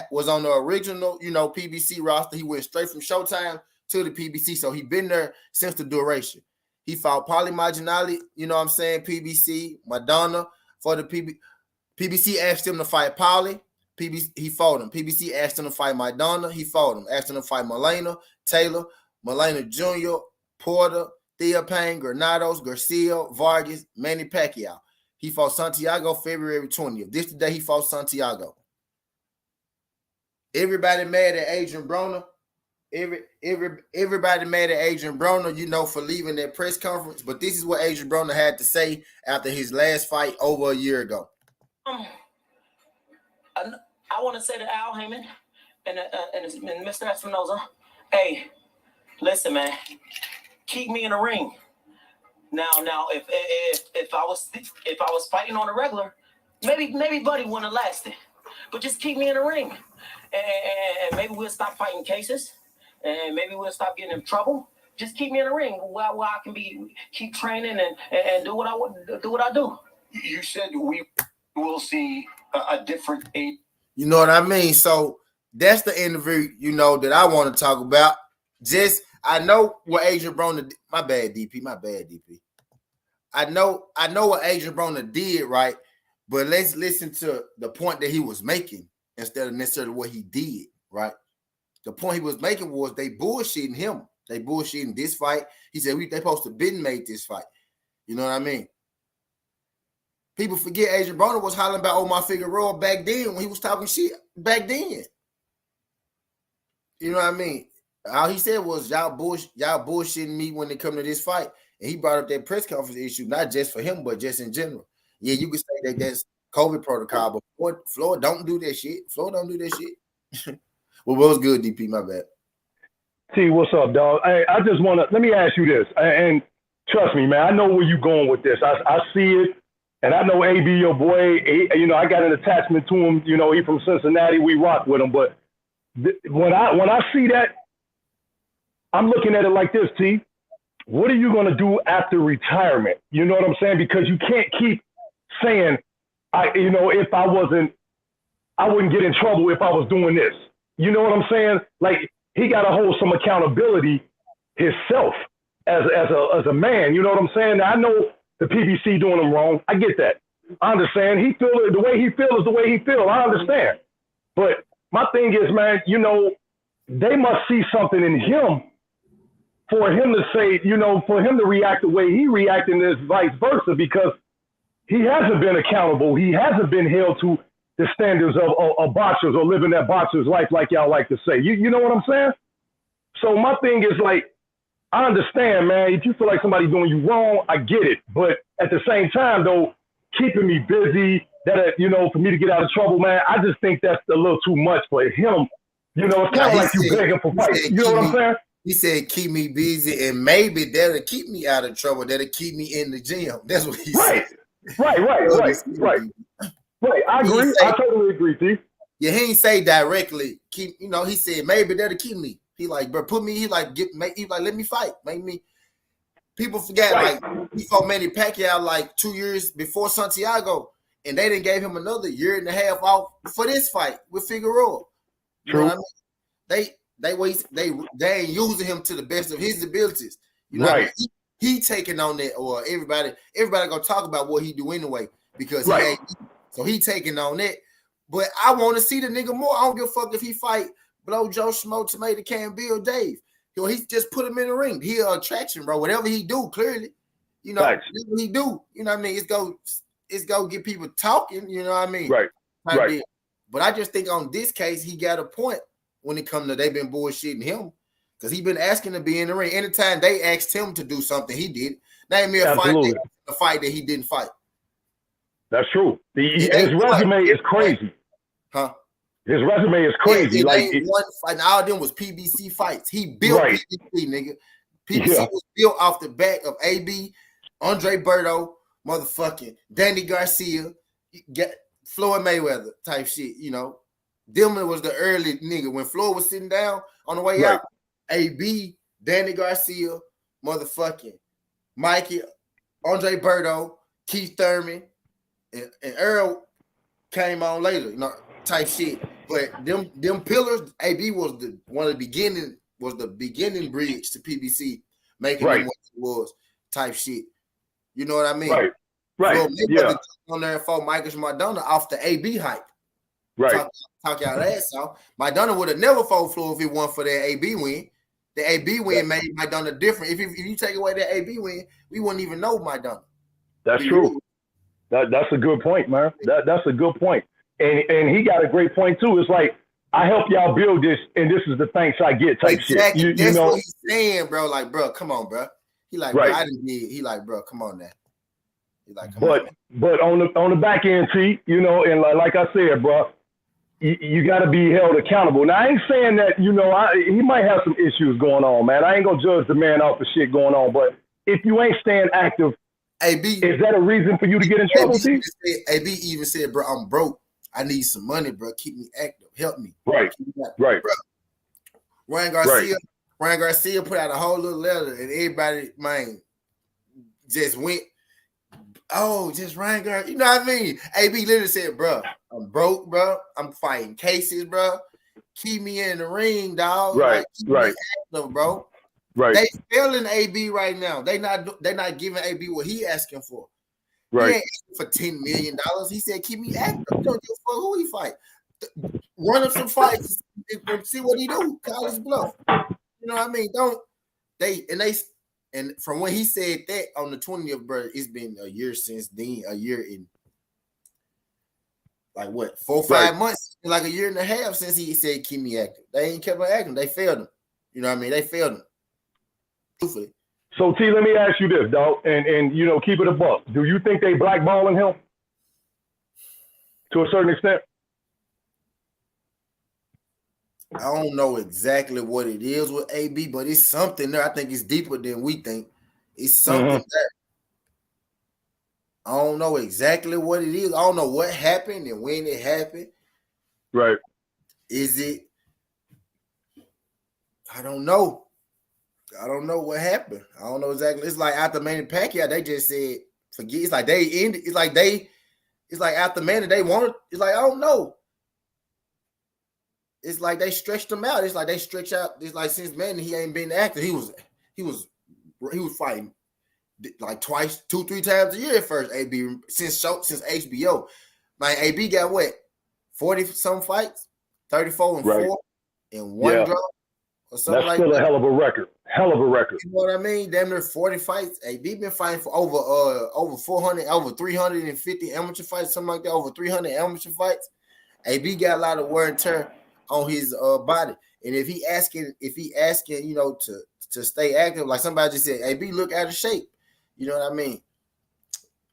was on the original, PBC roster. He went straight from Showtime to the PBC, so he been there since the duration. He fought Paulie Malignaggi, PBC, Madonna for the PBC asked him to fight Paulie. He fought him. PBC asked him to fight Madonna. He fought him. Asked him to fight Molina, Taylor, Molina Jr., Porter, Thea Payne, Granados, Garcia, Vargas, Manny Pacquiao. He fought Santiago February 20th. This the day he fought Santiago. Everybody mad at Adrien Broner. Everybody mad at Adrien Broner, for leaving that press conference. But this is what Adrien Broner had to say after his last fight over a year ago. I want to say to Al Haymon and Mr. Espinoza, hey, listen, man, keep me in the ring. Now, if I was fighting on a regular, maybe Buddy wouldn't have lasted. But just keep me in the ring, and maybe we'll stop fighting cases, and maybe we'll stop getting in trouble. Just keep me in the ring where I can keep training and do what I do. You said we will see a different age. You know what I mean? So that's the interview, that I want to talk about. I know what Adrien Broner did. My bad, DP. I know what Adrien Broner did, right? But let's listen to the point that he was making instead of necessarily what he did, right? The point he was making was they bullshitting him. They bullshitting this fight. He said they supposed to been made this fight. You know what I mean? People forget Adrien Broner was hollering about Omar Figueroa back then when he was talking shit back then. You know what I mean? All he said was y'all bullshitting me when it come to this fight. And he brought up that press conference issue, not just for him, but just in general. Yeah, you could say that that's COVID protocol, but Floyd don't do that shit. Floyd don't do that shit. Well, what was good, DP? My bad. T, what's up, dog? I just want to, let me ask you this, and trust me, man, I know where you're going with this. I see it, and I know AB, your boy, I got an attachment to him. He from Cincinnati. We rock with him. But when I see that, I'm looking at it like this, T. What are you going to do after retirement? You know what I'm saying? Because you can't keep saying, if I wouldn't get in trouble if I was doing this. You know what I'm saying? Like, he got to hold some accountability himself as a man. You know what I'm saying? Now, I know the PBC doing him wrong. I get that. I understand. He feel it, the way he feels is the way he feels. I understand. But my thing is, man, they must see something in him for him to say, for him to react the way he reacted, and this vice versa, because he hasn't been accountable. He hasn't been held to the standards of boxers or living that boxer's life, like y'all like to say. You know what I'm saying? So my thing is, like, I understand, man, if you feel like somebody's doing you wrong, I get it. But at the same time, though, keeping me busy, that, for me to get out of trouble, man, I just think that's a little too much for him. It's kind of like you begging for fights. You know what I'm saying? He said, keep me busy, and maybe that'll keep me out of trouble. That'll keep me in the gym. That's what he said. Right. I agree. I totally agree, T. Yeah, he ain't say directly. Keep, he said maybe that'll keep me. He like, bro, put me. He like, let me fight. Make me. People forget, like, he fought Manny Pacquiao like 2 years before Santiago, and they didn't gave him another year and a half off for this fight with Figueroa. You know what I mean? They ain't using him to the best of his abilities. You know what I mean? He taking on that, or everybody gonna talk about what he do anyway, because he ain't. So he taking on that. But I want to see the nigga more. I don't give a fuck if he fight Blow Joe Schmo, Tomato Can, Bill Dave. He just put him in the ring. He an attraction, bro. Whatever he do, clearly. Whatever he do, you know what I mean? It's go get people talking, you know what I mean? Right. But I just think on this case, he got a point when it comes to they been bullshitting him. Because he been asking to be in the ring. Anytime they asked him to do something, he did. Name me a fight that he didn't fight. That's true. His resume is crazy. Huh? His resume is crazy. One fight. All of them was PBC fights. He built PBC, nigga. PBC was built off the back of AB, Andre Berto, motherfucking Danny Garcia, Floyd Mayweather type shit. Dillman was the early nigga. When Floyd was sitting down on the way out, AB, Danny Garcia, motherfucking Mikey, Andre Berto, Keith Thurman, and Earl came on later, type shit. But them pillars, AB was the beginning bridge to PBC, making them what it was, type shit. You know what I mean? Right. So on there for Michael Madonna off the AB hype. Right. Talk y'all ass off. Madonna would have never fought Floyd if it wasn't for that AB win. The AB win made Madonna different. If you take away that AB win, we wouldn't even know Madonna. That's true. That's a good point, man. That's a good point. And he got a great point too. It's like, I help y'all build this, and this is the thanks I get type shit. That's what he's saying, bro. Like, bro, come on, bro. He like, bro, I didn't need. He like, bro, come on now. He like, come on. But on the back end, T, and like I said, bro, you got to be held accountable. Now, I ain't saying that, he might have some issues going on, man. I ain't gonna judge the man off the shit going on, but if you ain't staying active, AB, is that a reason for you to get in trouble, T? AB even said, bro, I'm broke. I need some money, bro. Keep me active. Help me. Right. Bro. Ryan Garcia put out a whole little letter, and everybody, man, just went, just Ryan Garcia. You know what I mean? AB literally said, bro, I'm broke, bro. I'm fighting cases, bro. Keep me in the ring, dog. Right. Keep me active, bro. Right. They failing AB right now. They not giving AB what he asking for. Right. He ain't asking for $10 million. He said, keep me active. Don't give a fuck who he fight. Run up some fights and see what he do. Call his bluff. You know what I mean? And from when he said that on the 20th, bro, it's been a year since then, a year in like what, 4 or 5 months, like a year and a half since he said keep me active. They ain't kept on acting. They failed him. You know what I mean? They failed him. Truthfully. So T, let me ask you this, dog, and keep it a buck. Do you think they blackballing him? to a certain extent? I don't know exactly what it is with AB, but it's something there. I think it's deeper than we think. It's something there. I don't know exactly what it is. I don't know what happened and when it happened. Right. Is it? I don't know. I don't know what happened. I don't know exactly. It's like after Manny Pacquiao, they just said forget. It's like they ended. It's like after Manny, they wanted. It's like I don't know. It's like they stretched him out. It's like they stretch out. It's like since Manny, he ain't been active. He was fighting like twice, 2-3 times a year at first. AB since HBO. Like AB got what 40 some fights, 34 and 4 and 1 draw or something. That's like still that. a hell of a record. Hell of a record. You know what I mean? Damn near 40 fights. AB been fighting for over 400, over 350 amateur fights, something like that. Over 300 amateur fights. AB got a lot of wear and tear on his body, and if he asking, you know, to stay active, like somebody just said, AB look out of shape. You know what I mean?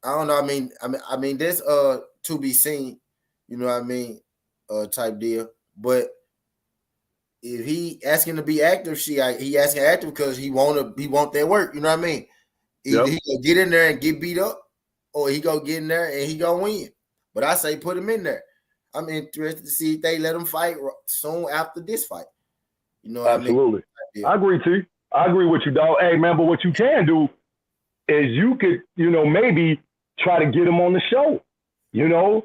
I don't know. I mean, that's to be seen. You know what I mean? Type deal. But if he asking to be active, he asking active because he want that work. You know what I mean? Either he go get in there and get beat up, or he go get in there and he gonna win. But I say put him in there. I'm interested to see if they let him fight soon after this fight. You know what Absolutely. I mean? I agree, T. I agree with you, dog. Hey, man, but what you can do is you could, you know, maybe try to get him on the show. You know,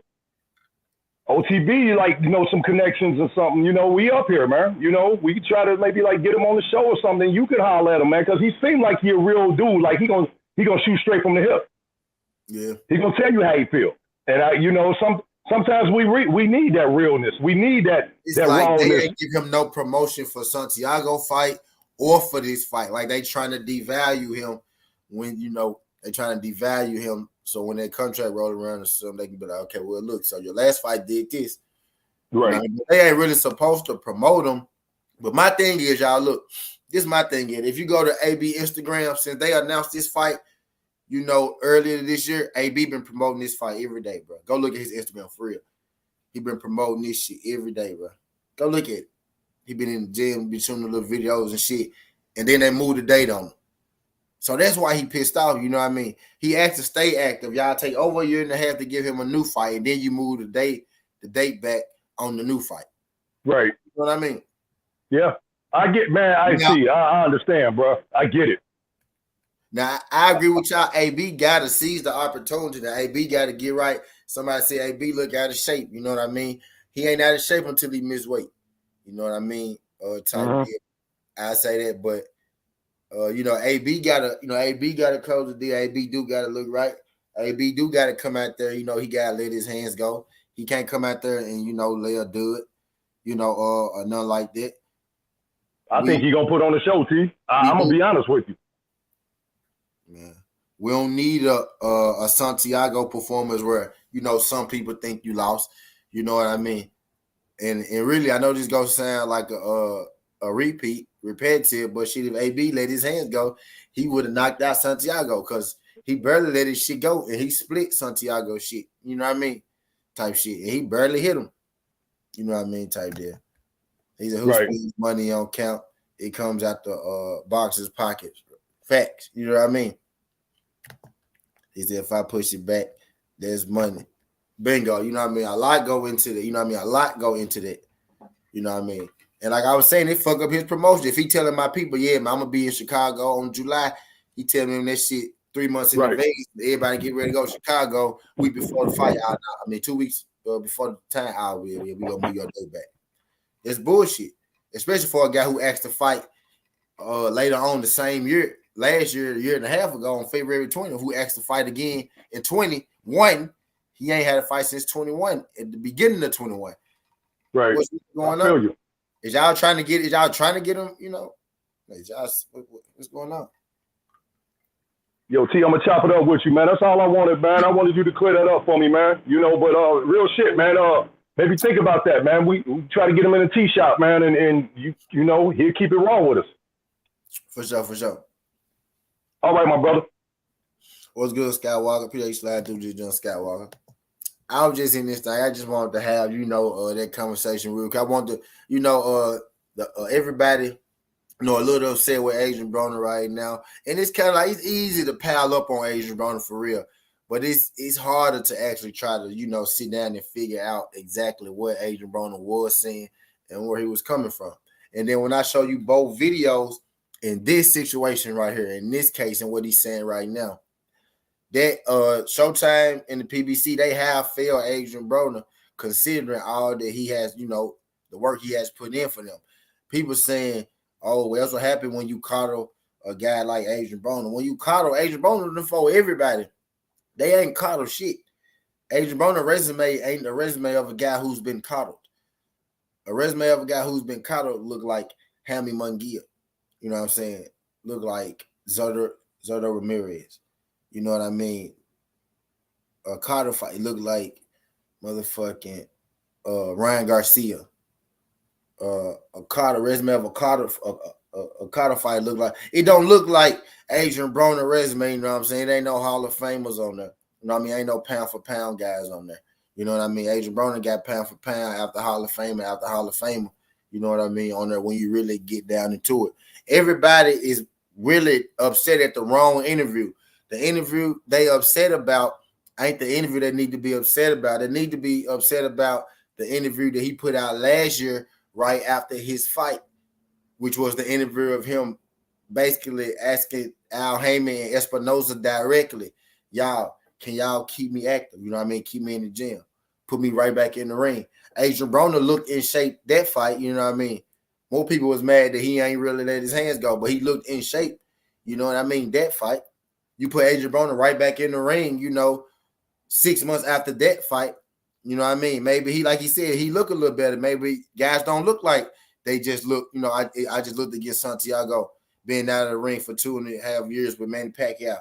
OTB, like, you know, some connections or something. You know, we up here, man. You know, we could try to maybe like get him on the show or something. You could holler at him, man, because he seemed like he a real dude. Like he gonna shoot straight from the hip. Yeah. He gonna tell you how he feel. And you know, sometimes we need that realness. We need that like rawness. they ain't give him no promotion for Santiago fight or for this fight. Like they trying to devalue him when, you know, they trying to devalue him. So when that contract roll around or something, they can be like, okay, well, look, so your last fight did this. Right. You know, they ain't really supposed to promote him. But my thing is, y'all, look, this is my thing. Is if you go to AB Instagram, since they announced this fight, you know, earlier this year, AB been promoting this fight every day, bro. Go look at his Instagram for real. He been promoting this shit every day, bro. Go look at it. He been in the gym, been shooting the little videos and shit. And then they moved the date on him. So that's why he pissed off, you know what I mean? He asked to stay active. Y'all take over a year and a half to give him a new fight, and then you move the date back on the new fight. Right. You know what I mean? Yeah. I get, man, I understand, bro. I get it. Now, I agree with y'all. AB got to seize the opportunity. Now, AB got to get right. Somebody say AB look out of shape. You know what I mean? He ain't out of shape until he miss weight. You know what I mean? I say that, but you know, AB gotta close the deal. AB do gotta look right. AB do gotta come out there. You know, he gotta let his hands go. He can't come out there and, you know, lay a do it. You know, or nothing like that. I think he gonna put on the show, T. I'm gonna be honest with you. Yeah. We don't need a Santiago performance where, you know, some people think you lost. You know what I mean? And really, I know this gonna sound like a repetitive, but shit, if AB let his hands go, he would have knocked out Santiago because he barely let his shit go and he split Santiago shit. You know what I mean? Type shit. And he barely hit him. You know what I mean? Type deal. He said, who spends money on count? It comes out the boxer's pockets. Facts. You know what I mean? He said, if I push it back, there's money. Bingo. You know what I mean? A lot go into that. You know what I mean? A lot go into that. You know what I mean? And like I was saying, they fuck up his promotion. If he telling my people, yeah, man, I'm going to be in Chicago on July, he telling them that shit 3 months in advance. Everybody get ready to go to Chicago week before the fight. 2 weeks before the time, we going to move your day back. It's bullshit, especially for a guy who asked to fight later on the same year, last year, a year and a half ago on February 20th, who asked to fight again in 21. He ain't had a fight since 21, at the beginning of 21. Right. What's going on? Is y'all trying to get him, you know? What's going on? Yo, T, I'm gonna chop it up with you, man. That's all I wanted, man. I wanted you to clear that up for me, man. You know, but real shit, man. Maybe think about that, man. We try to get him in a tee shop, man, and you know, he'll keep it raw with us. For sure. All right, my brother. What's good, Skywalker? Appreciate you sliding through this, John Skywalker. I was just in this thing. I just wanted to have, that conversation real quick. I want to, everybody, a little upset with Adrien Broner right now. And it's kind of like, it's easy to pile up on Adrien Broner for real. But it's harder to actually try to, sit down and figure out exactly what Adrien Broner was saying and where he was coming from. And then when I show you both videos in this situation right here, in this case, and what he's saying right now, that Showtime and the PBC, they have failed Adrien Broner considering all that he has, the work he has put in for them. People saying, oh, well, that's what happened when you coddle a guy like Adrien Broner. When you coddle Adrien Broner before everybody, they ain't coddle shit. Adrien Broner resume ain't the resume of a guy who's been coddled. A resume of a guy who's been coddled look like Haymon Munguia. You know what I'm saying? Look like Zoto Ramirez. You know what I mean? A Carter fight look like motherfucking Ryan Garcia. A Carter resume of a Carter fight look like, it don't look like Adrien Broner resume. You know what I'm saying? It ain't no Hall of Famers on there. You know what I mean? Ain't no pound for pound guys on there. You know what I mean? Adrien Broner got pound for pound after Hall of Famer after Hall of Famer. You know what I mean? On there when you really get down into it. Everybody is really upset at the wrong interview. The interview they upset about ain't the interview they need to be upset about. They need to be upset about the interview that he put out last year right after his fight, which was the interview of him basically asking Al Haymon and Espinoza directly, y'all, can y'all keep me active? You know what I mean? Keep me in the gym. Put me right back in the ring. Adrien Broner looked in shape that fight, you know what I mean? More people was mad that he ain't really let his hands go, but he looked in shape. You know what I mean? That fight. You put Adrien Broner right back in the ring, 6 months after that fight. You know what I mean? Maybe he, like he said, he look a little better. Maybe guys don't look like they just look, I just looked against Santiago being out of the ring for 2.5 years with Manny Pacquiao.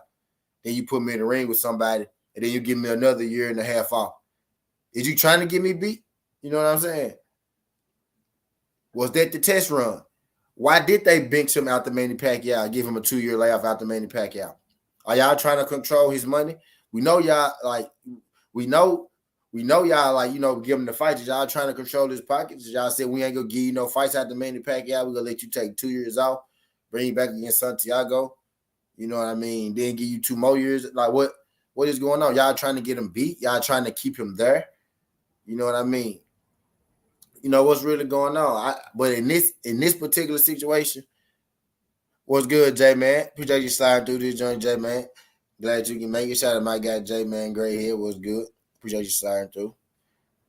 Then you put me in the ring with somebody, and then you give me another 1.5 years off. Is you trying to get me beat? You know what I'm saying? Was that the test run? Why did they bench him after Manny Pacquiao, give him a 2-year layoff after Manny Pacquiao? Are y'all trying to control his money? We know y'all give him the fights. Y'all trying to control his pockets. Y'all said we ain't gonna give you no fights after Manny Pacquiao. We're gonna let you take 2 years off, bring you back against Santiago. You know what I mean? Then give you 2 more years. Like what is going on? Y'all trying to get him beat? Y'all trying to keep him there? You know what I mean? You know what's really going on. But in this particular situation, what's good, J Man? Appreciate you sliding through this joint, J Man. Glad you can make it. Shout out to my guy, J Man. Gray hair was good. Appreciate you sliding through.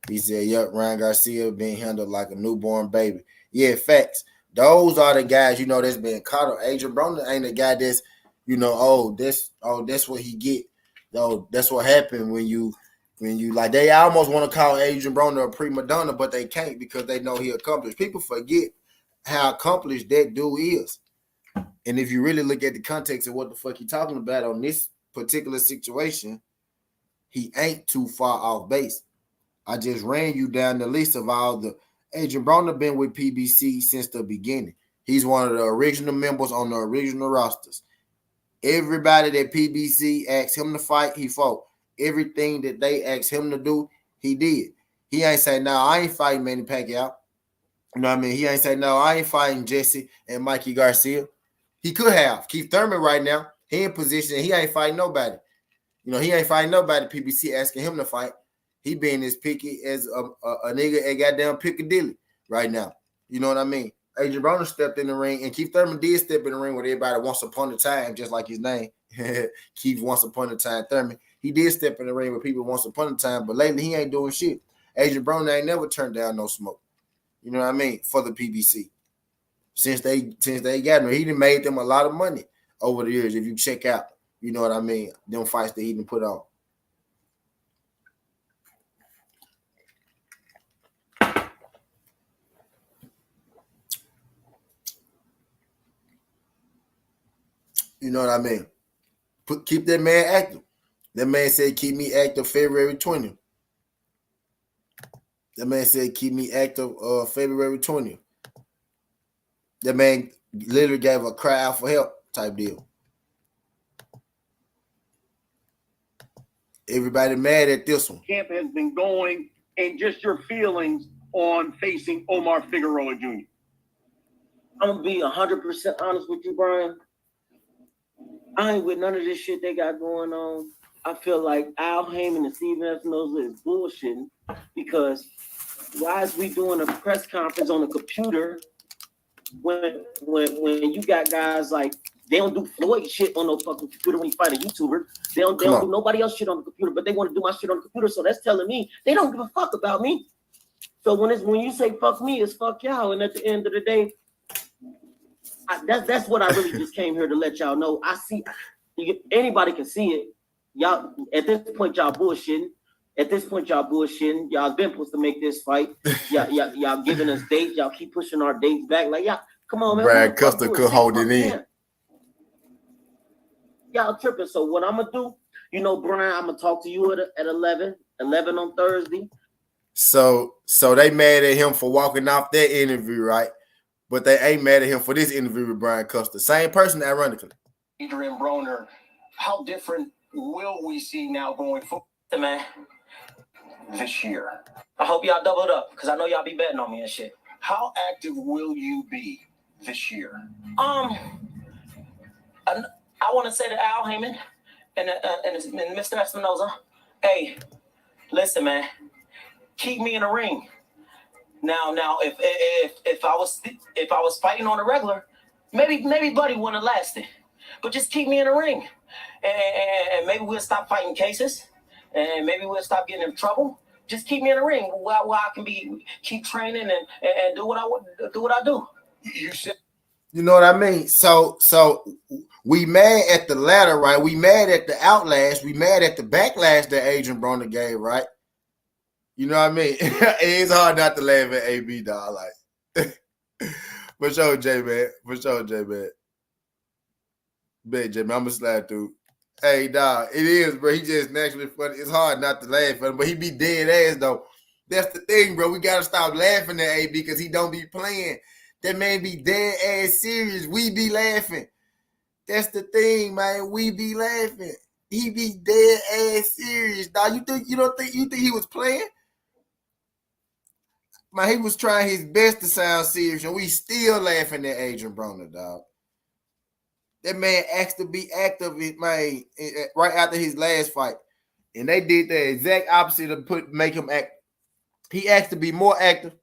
He said, "Yup, Ryan Garcia being handled like a newborn baby." Yeah, facts. Those are the guys that's being caught up. Adrien Broner ain't the guy that's that's what he get. Though that's what happened when you like they almost want to call Adrien Broner a prima donna, but they can't because they know he accomplished. People forget how accomplished that dude is. And if you really look at the context of what the fuck he talking about on this particular situation, he ain't too far off base. I just ran you down the list of all the Adrien Broner been with PBC since the beginning. He's one of the original members on the original rosters. Everybody that PBC asked him to fight, he fought. Everything that they asked him to do, he did. He ain't say, "No, I ain't fighting Manny Pacquiao." You know what I mean? He ain't say, "No, I ain't fighting Jesse and Mikey Garcia." He could have. Keith Thurman right now, he in position. He ain't fighting nobody. He ain't fighting nobody. PBC asking him to fight. He being as picky as a nigga at goddamn Piccadilly right now. You know what I mean? Adrien Broner stepped in the ring, and Keith Thurman did step in the ring with everybody once upon a time, just like his name. Keith once upon a time Thurman. He did step in the ring with people once upon a time, but lately he ain't doing shit. Adrien Broner ain't never turned down no smoke. You know what I mean? For the PBC. Since they got him, he done made them a lot of money over the years. If you check out, you know what I mean, them fights that he done put on. You know what I mean? Keep that man active. That man said keep me active February 20th. That man said keep me active February 20th. That man literally gave a cry out for help type deal. Everybody mad at this one. Camp has been going, and just your feelings on facing Omar Figueroa Jr. I'm gonna be 100% honest with you, Brian. I ain't with none of this shit they got going on. I feel like Al Haymon and Steven Espinoza is bullshitting, because why is we doing a press conference on a computer when you got guys like, they don't do Floyd shit on no fucking computer when you fight a YouTuber. They don't do nobody else shit on the computer, but they want to do my shit on the computer. So that's telling me they don't give a fuck about me. So when you say fuck me, it's fuck y'all. And at the end of the day, that's what I really just came here to let y'all know. I see, anybody can see it. Y'all, at this point, y'all bullshitting. Y'all been supposed to make this fight. Y'all giving us dates. Y'all keep pushing our dates back. Like, y'all, come on, man. Brad Custer could hold it in. Y'all tripping. So what I'm gonna do, Brian, I'm gonna talk to you at 11 on Thursday. So they mad at him for walking off that interview, right? But they ain't mad at him for this interview with Brian Custer. Same person, ironically. Adrien Broner, how different will we see now going forward, Man, this year? I hope y'all doubled up, because I know y'all be betting on me and shit. How active will you be this year? I want to say to Al Haymon and Mr. Espinoza, hey, listen, man, keep me in the ring. Now, if I was fighting on the regular, maybe Buddy wouldn't have lasted. But just keep me in the ring, and maybe we'll stop fighting cases, and maybe we'll stop getting in trouble. Just keep me in the ring where I can keep training and do what I do. You said. You know what I mean? So we mad at the latter, right? We mad at the outlash. We mad at the backlash that Adrien Broner gave, right? You know what I mean? It's hard not to laugh at AB, dog. Like, for sure, J man. Bet, J man, I'm gonna slide through. Hey, dog, it is, bro. He just naturally funny. It's hard not to laugh at him, but he be dead ass though. That's the thing, bro. We gotta stop laughing at AB because he don't be playing. That man be dead ass serious. We be laughing. That's the thing, man. We be laughing. He be dead ass serious, dog. You think he was playing? Man, he was trying his best to sound serious, and we still laughing at Adrien Broner, dog. That man asked to be active, man, right after his last fight, and they did the exact opposite of make him act. He asked to be more active.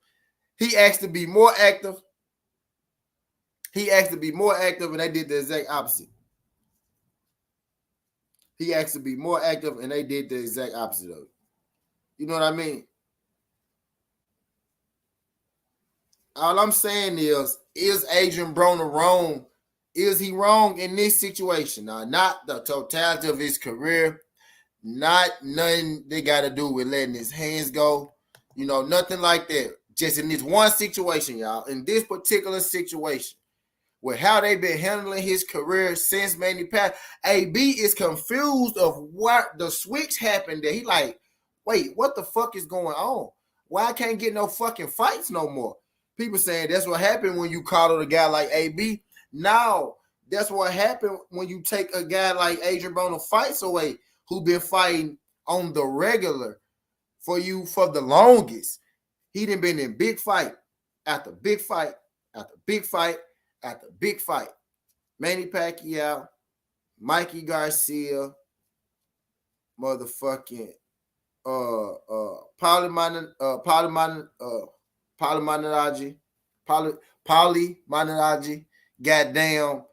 And they did the exact opposite. He asked to be more active, and they did the exact opposite of it. You know what I mean? All I'm saying is Adrien Broner wrong? Is he wrong in this situation? Now, not the totality of his career, not nothing they got to do with letting his hands go, nothing like that. Just in this one situation, y'all, in this particular situation, with how they've been handling his career since Manny passed, AB is confused of what the switch happened there. He like, wait, what the fuck is going on? Why I can't get no fucking fights no more? People saying that's what happened when you coddle a guy like AB. No, that's what happened when you take a guy like Adrien Broner fights away, who been fighting on the regular for you for the longest. He done been in big fight after big fight after big fight after big fight. Manny Pacquiao, Mikey Garcia, motherfucking Paulie Malignaggi, goddamn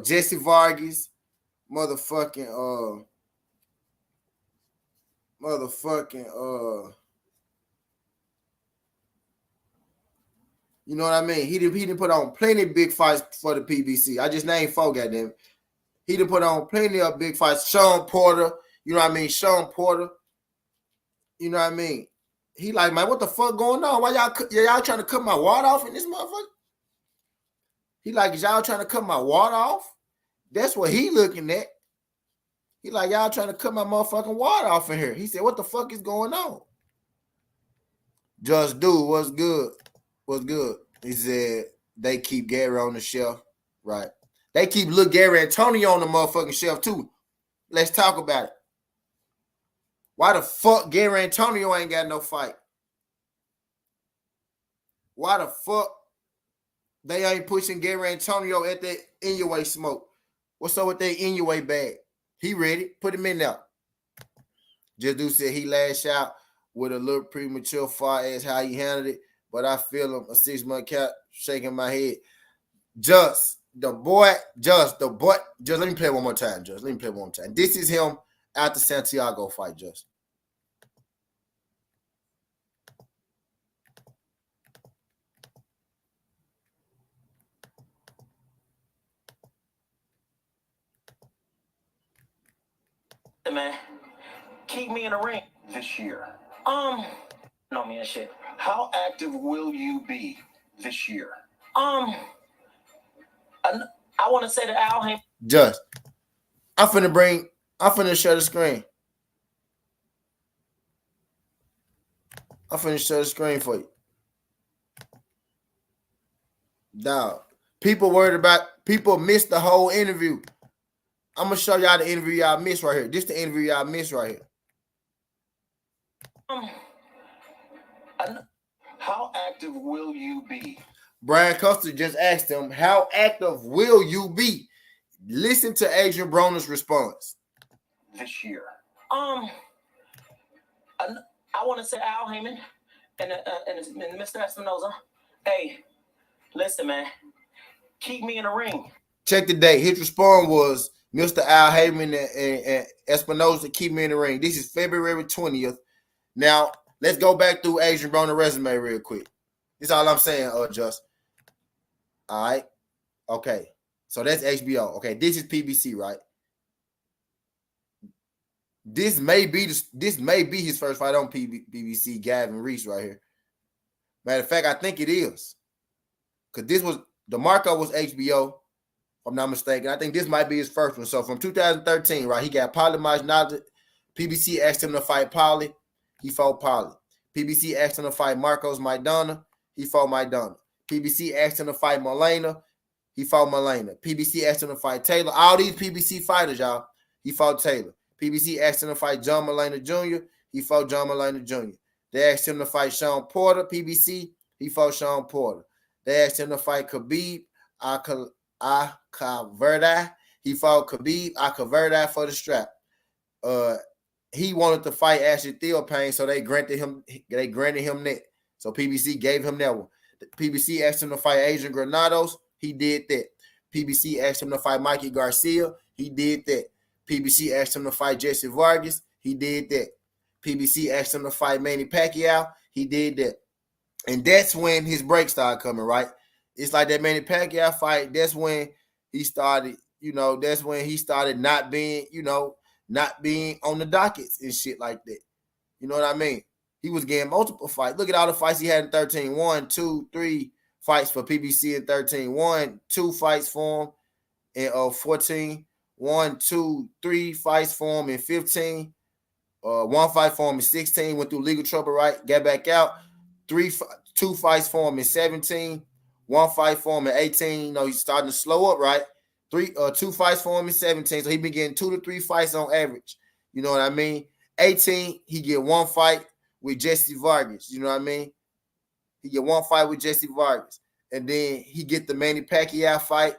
Jesse Vargas, motherfucking you know what I mean? He didn't put on plenty of big fights for the PBC. I just named 4, goddamn. He done put on plenty of big fights. Sean Porter, you know what I mean? You know what I mean? He like, man, what the fuck going on? Why y'all trying to cut my water off in this motherfucker? He like, is y'all trying to cut my water off? That's what he looking at. He like, y'all trying to cut my motherfucking water off in here. He said, what the fuck is going on? Just Dude, what's good? What's good? He said, they keep Gary on the shelf. Right. They keep Lil Gary Antonio on the motherfucking shelf too. Let's talk about it. Why the fuck Gary Antonio ain't got no fight? Why the fuck they ain't pushing Gary Antonio at that Inoue smoke? What's up with that Inoue bag? He ready. Put him in there. Just do said he lashed out with a little premature far as how he handled it, but I feel him a 6-month cap shaking my head. Just let me play one more time, Just. Let me play one more time. This is him at the Santiago fight, Just. Man, keep me in the ring this year? no man shit. How active will you be this year? I want to say that Al Haymon. Just I'm finna share the screen. I'm finna share the screen for you. Dog. People missed the whole interview. I'm gonna show y'all the interview y'all missed right here. This the interview y'all missed right here. How active will you be? Brian Custer just asked him, how active will you be? Listen to Adrien Broner's response. This year. I want to say Al Haymon and Mr. Espinoza. Hey, listen, man. Keep me in the ring. Check the date. His response was Mr. Al Haymon and Espinoza, keep me in the ring. This is February 20th. Now, let's go back through Adrien Broner's resume real quick. That's all I'm saying, Just. All right. Okay. So that's HBO. Okay. This is PBC, right? This may be his first fight on PBC, Gavin Reese right here. Matter of fact, I think it is. Because DeMarco was HBO, if I'm not mistaken. I think this might be his first one. So from 2013, right, he got Paulie Maldonado. PBC asked him to fight Paulie. He fought Paulie. PBC asked him to fight Marcos Maidana. He fought Maidana. PBC asked him to fight Molina. He fought Molina. PBC asked him to fight Taylor. All these PBC fighters, y'all, he fought Taylor. PBC asked him to fight John Molina Jr. He fought John Molina Jr. They asked him to fight Sean Porter. PBC, he fought Sean Porter. They asked him to fight Khabib Akaverdi. He fought Khabib Akaverdi for the strap. He wanted to fight Ashley Theophane, so they granted him that. So PBC gave him that one. PBC asked him to fight Adrian Granados. He did that. PBC asked him to fight Mikey Garcia. He did that. PBC asked him to fight Jesse Vargas. He did that. PBC asked him to fight Manny Pacquiao. He did that. And that's when his break started coming, right? It's like that Manny Pacquiao fight. That's when he started, that's when he started not being on the dockets and shit like that. You know what I mean? He was getting multiple fights. Look at all the fights he had in 13. 1, 2, 3 fights for PBC in 13. 1, 2 fights for him in 14. 1, 2, 3 fights for him in 15. 1 fight for him in 16. Went through legal trouble, right? Got back out. 2 fights for him in 17. 1 fight for him in 18. He's starting to slow up, right? 2 fights for him in 17. So he been getting 2 to 3 fights on average. You know what I mean? 18, he get 1 fight with Jesse Vargas. You know what I mean? He get 1 fight with Jesse Vargas. And then he get the Manny Pacquiao fight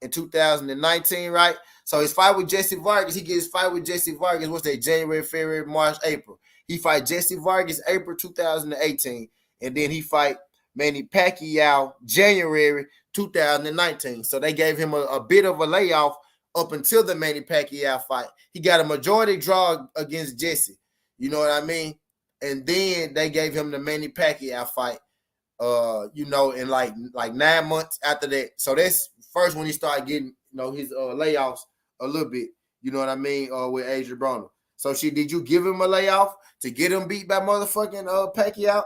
in 2019, right? So his fight with Jesse Vargas, he gets his fight with Jesse Vargas. What's that? January, February, March, April. He fight Jesse Vargas April 2018. And then he fight Manny Pacquiao January 2019. So they gave him a bit of a layoff up until the Manny Pacquiao fight. He got a majority draw against Jesse. You know what I mean? And then they gave him the Manny Pacquiao fight, in like 9 months after that. So that's first when he started getting, his layoffs a little bit. You know what I mean? With Adrien Broner. So did you give him a layoff to get him beat by motherfucking Pacquiao?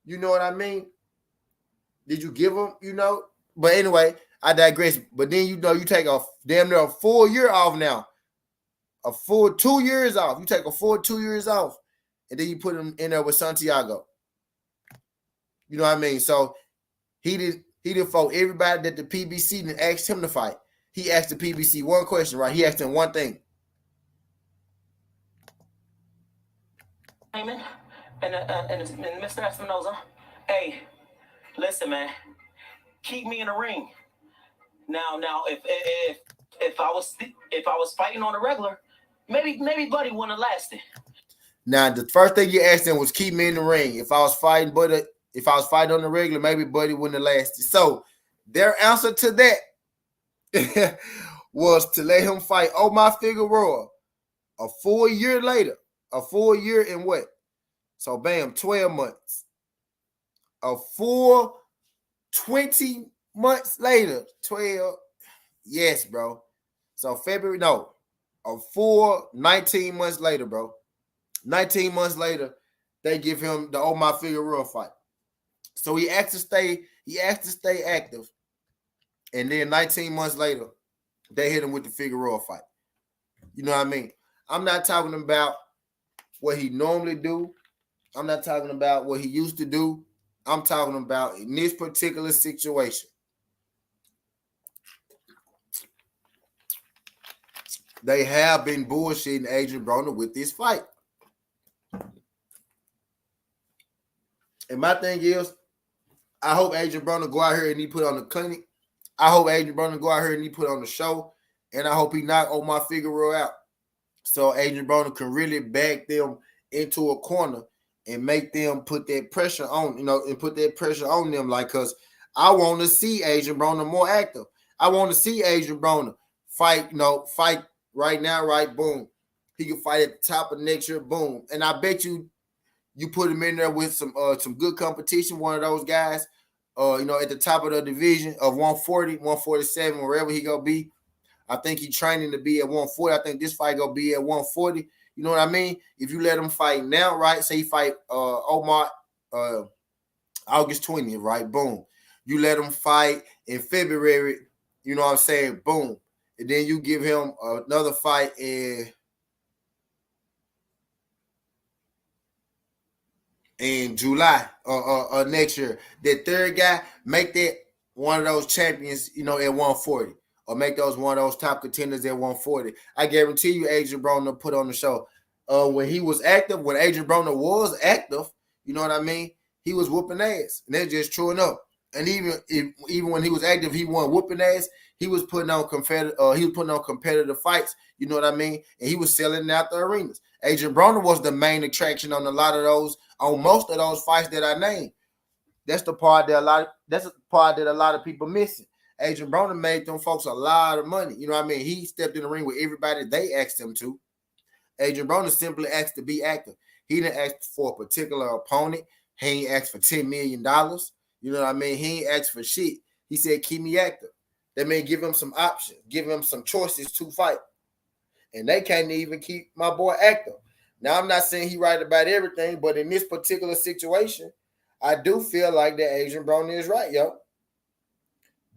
You know what I mean? Did you give him, But anyway, I digress. But then, you take a damn near a full year off now. A full 2 years off. You take a full 2 years off. And then you put him in there with Santiago. You know what I mean? So he did. He done fought everybody that the PBC done asked him to fight. He asked the PBC one question, right? He asked him one thing. Haymon and Mr. Espinoza, hey, listen, man, keep me in the ring. Now, if I was fighting on a regular, maybe Buddy wouldn't have lasted. Now, the first thing you asked him was keep me in the ring. If I was fighting on the regular, maybe Buddy wouldn't have lasted. So their answer to that was to let him fight Omar Figueroa a full year later. A full year in what? So bam, 12 months. A full 20 months later. 12. Yes, bro. So a full 19 months later, bro. 19 months later, they give him the Omar Figueroa fight. So he asked to stay active. And then 19 months later, they hit him with the Figueroa fight. You know what I mean? I'm not talking about what he normally do. I'm not talking about what he used to do. I'm talking about in this particular situation. They have been bullshitting Adrien Broner with this fight. And my thing is, I hope Adrien Broner go out here and he put on the clinic. I hope Adrien Broner go out here and he put on the show. And I hope he knock Omar Figueroa out. So Adrien Broner can really back them into a corner and make them put that pressure on, and put that pressure on them. Like, because I want to see Adrien Broner more active. I want to see Adrien Broner fight right now, right? Boom. He can fight at the top of next year, boom. And I bet you put him in there with some good competition, one of those guys, at the top of the division of 140, 147, wherever he gonna be. I think he's training to be at 140. I think this fight gonna be at 140. You know what I mean? If you let him fight now, right? Say he fight Omar August 20th, right? Boom. You let him fight in February, you know what I'm saying? Boom. And then you give him another fight in July next year. That third guy, make that one of those champions, at 140. Or make those one of those top contenders at 140. I guarantee you Adrien Broner put on the show. When he was active, when Adrien Broner was active, you know what I mean? He was whooping ass. And they're just chewing up. And even when he was active, he wasn't whooping ass. He was putting on competitive fights, you know what I mean? And he was selling out the arenas. Adrien Broner was the main attraction on most of those fights that I named. That's the part that a lot of people missing. Adrien Broner made them folks a lot of money. You know what I mean? He stepped in the ring with everybody they asked him to. Adrien Broner simply asked to be active. He didn't ask for a particular opponent. He ain't asked for $10 million. You know what I mean? He ain't asked for shit. He said, keep me active. That means give him some options. Give him some choices to fight. And they can't even keep my boy active. Now, I'm not saying he right about everything, but in this particular situation, I do feel like that Adrien Broner is right, yo.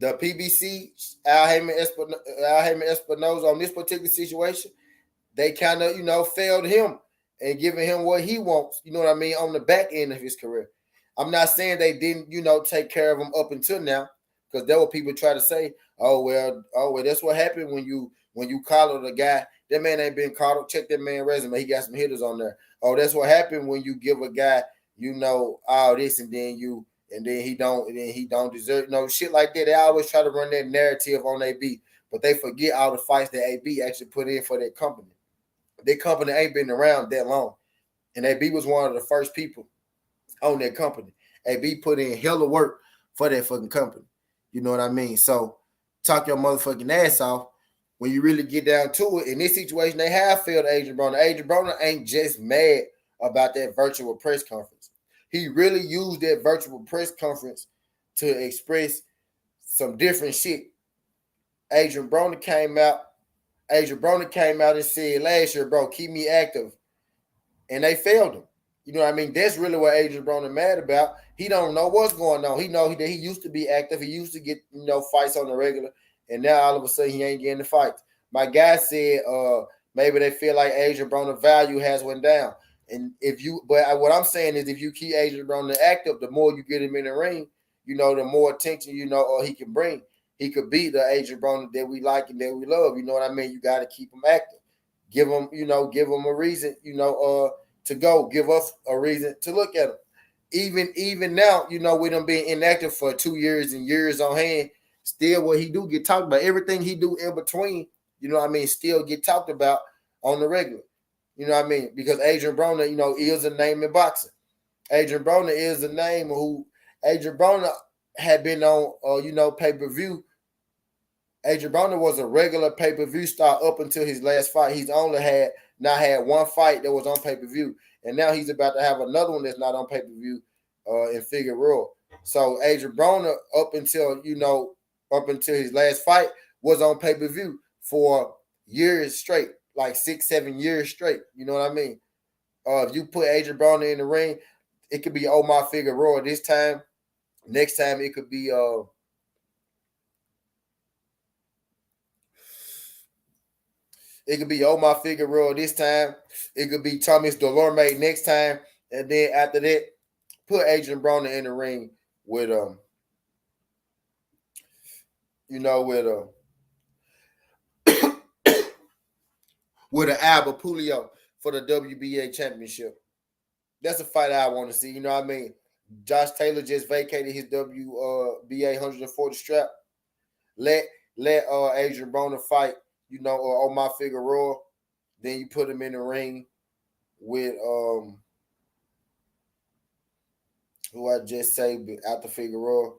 The PBC, Haymon Espinoza on this particular situation, they kind of, failed him and giving him what he wants, you know what I mean, on the back end of his career. I'm not saying they didn't, take care of him up until now, because there were people try to say, oh, well, that's what happened when you collar the guy. That man ain't been collared. Check that man's resume. He got some hitters on there. Oh, that's what happened when you give a guy, all this and then he don't deserve shit like that. They always try to run that narrative on AB, but they forget all the fights that AB actually put in for that company. That company ain't been around that long, and AB was one of the first people on that company. AB put in hella work for that fucking company. You know what I mean? So talk your motherfucking ass off when you really get down to it. In this situation, they have failed Adrien Broner. Adrien Broner ain't just mad about that virtual press conference. He really used that virtual press conference to express some different shit. Adrien Broner came out and said last year, bro, keep me active. And they failed him. You know what I mean? That's really what Adrien Broner mad about. He don't know what's going on. He know that he used to be active. He used to get, fights on the regular. And now all of a sudden he ain't getting the fights. My guy said maybe they feel like Adrien Broner value has went down. And what I'm saying is if you keep Adrien Broner active, the more you get him in the ring, the more attention, he can bring. He could be the Adrien Broner that we like and that we love. You know what I mean? You got to keep him active. Give him, give him a reason, to go. Give us a reason to look at him. Even now, with him being inactive for 2 years and years on hand, still what he do get talked about. Everything he do in between, still get talked about on the regular. You know what I mean? Because Adrien Broner, is a name in boxing. Adrien Broner is a name who Adrien Broner had been on, pay-per-view. Adrien Broner was a regular pay-per-view star up until his last fight. He's only had one fight that was on pay-per-view. And now he's about to have another one that's not on pay-per-view in Figueroa. So Adrien Broner, up until his last fight, was on pay-per-view for years straight, like 6-7 years straight. You know what I mean? If you put Adrien Broner in the ring, it could be Omar Figueroa this time. Next time it could be Omar Figueroa this time. It could be Thomas Delorme next time. And then after that, put Adrien Broner in the ring with with an Alba Pulio for the WBA championship. That's a fight I want to see. You know what I mean? Josh Taylor just vacated his WBA 140 strap. Let Adrien Broner fight, Omar Figueroa. Then you put him in the ring with who I just say after Figueroa.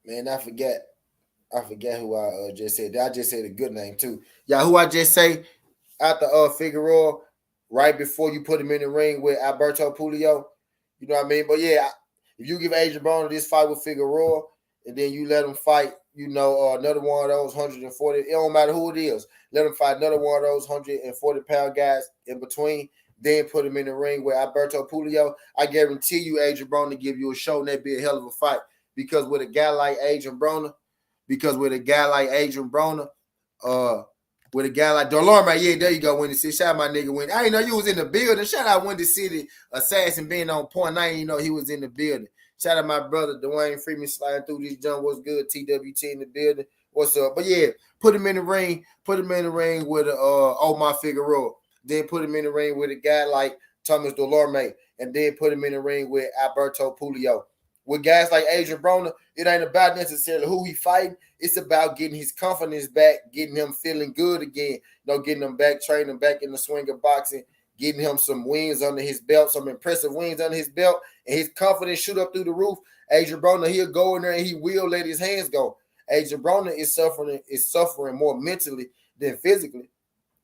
Man, I forget who I just said. I just said a good name too. Yeah, who I just say after Figueroa, right before you put him in the ring with Alberto Pulio. You know what I mean? But yeah, if you give Adrien Broner this fight with Figueroa, and then you let him fight, another one of those 140, it don't matter who it is. Let him fight another one of those 140-pound guys in between, then put him in the ring with Alberto Pulio. I guarantee you Adrien Broner give you a show, and that'd be a hell of a fight. Because with a guy like Adrien Broner, with a guy like Delorme, yeah, there you go, Windy City. Shout out my nigga Windy. I didn't know you was in the building. Shout out Windy City Assassin being on point. I didn't know he was in the building. Shout out my brother Dwayne Freeman sliding through this jump. What's good? TWT in the building. What's up? But yeah, put him in the ring. Put him in the ring with Omar Figueroa. Then put him in the ring with a guy like Thomas Delorme. And then put him in the ring with Alberto Pulio. With guys like Adrien Broner, it ain't about necessarily who he fighting. It's about getting his confidence back, getting him feeling good again, getting him back, training him back in the swing of boxing, getting him some wins under his belt, some impressive wins under his belt, and his confidence shoot up through the roof. Adrien Broner, he'll go in there and he will let his hands go. Adrien Broner is suffering more mentally than physically.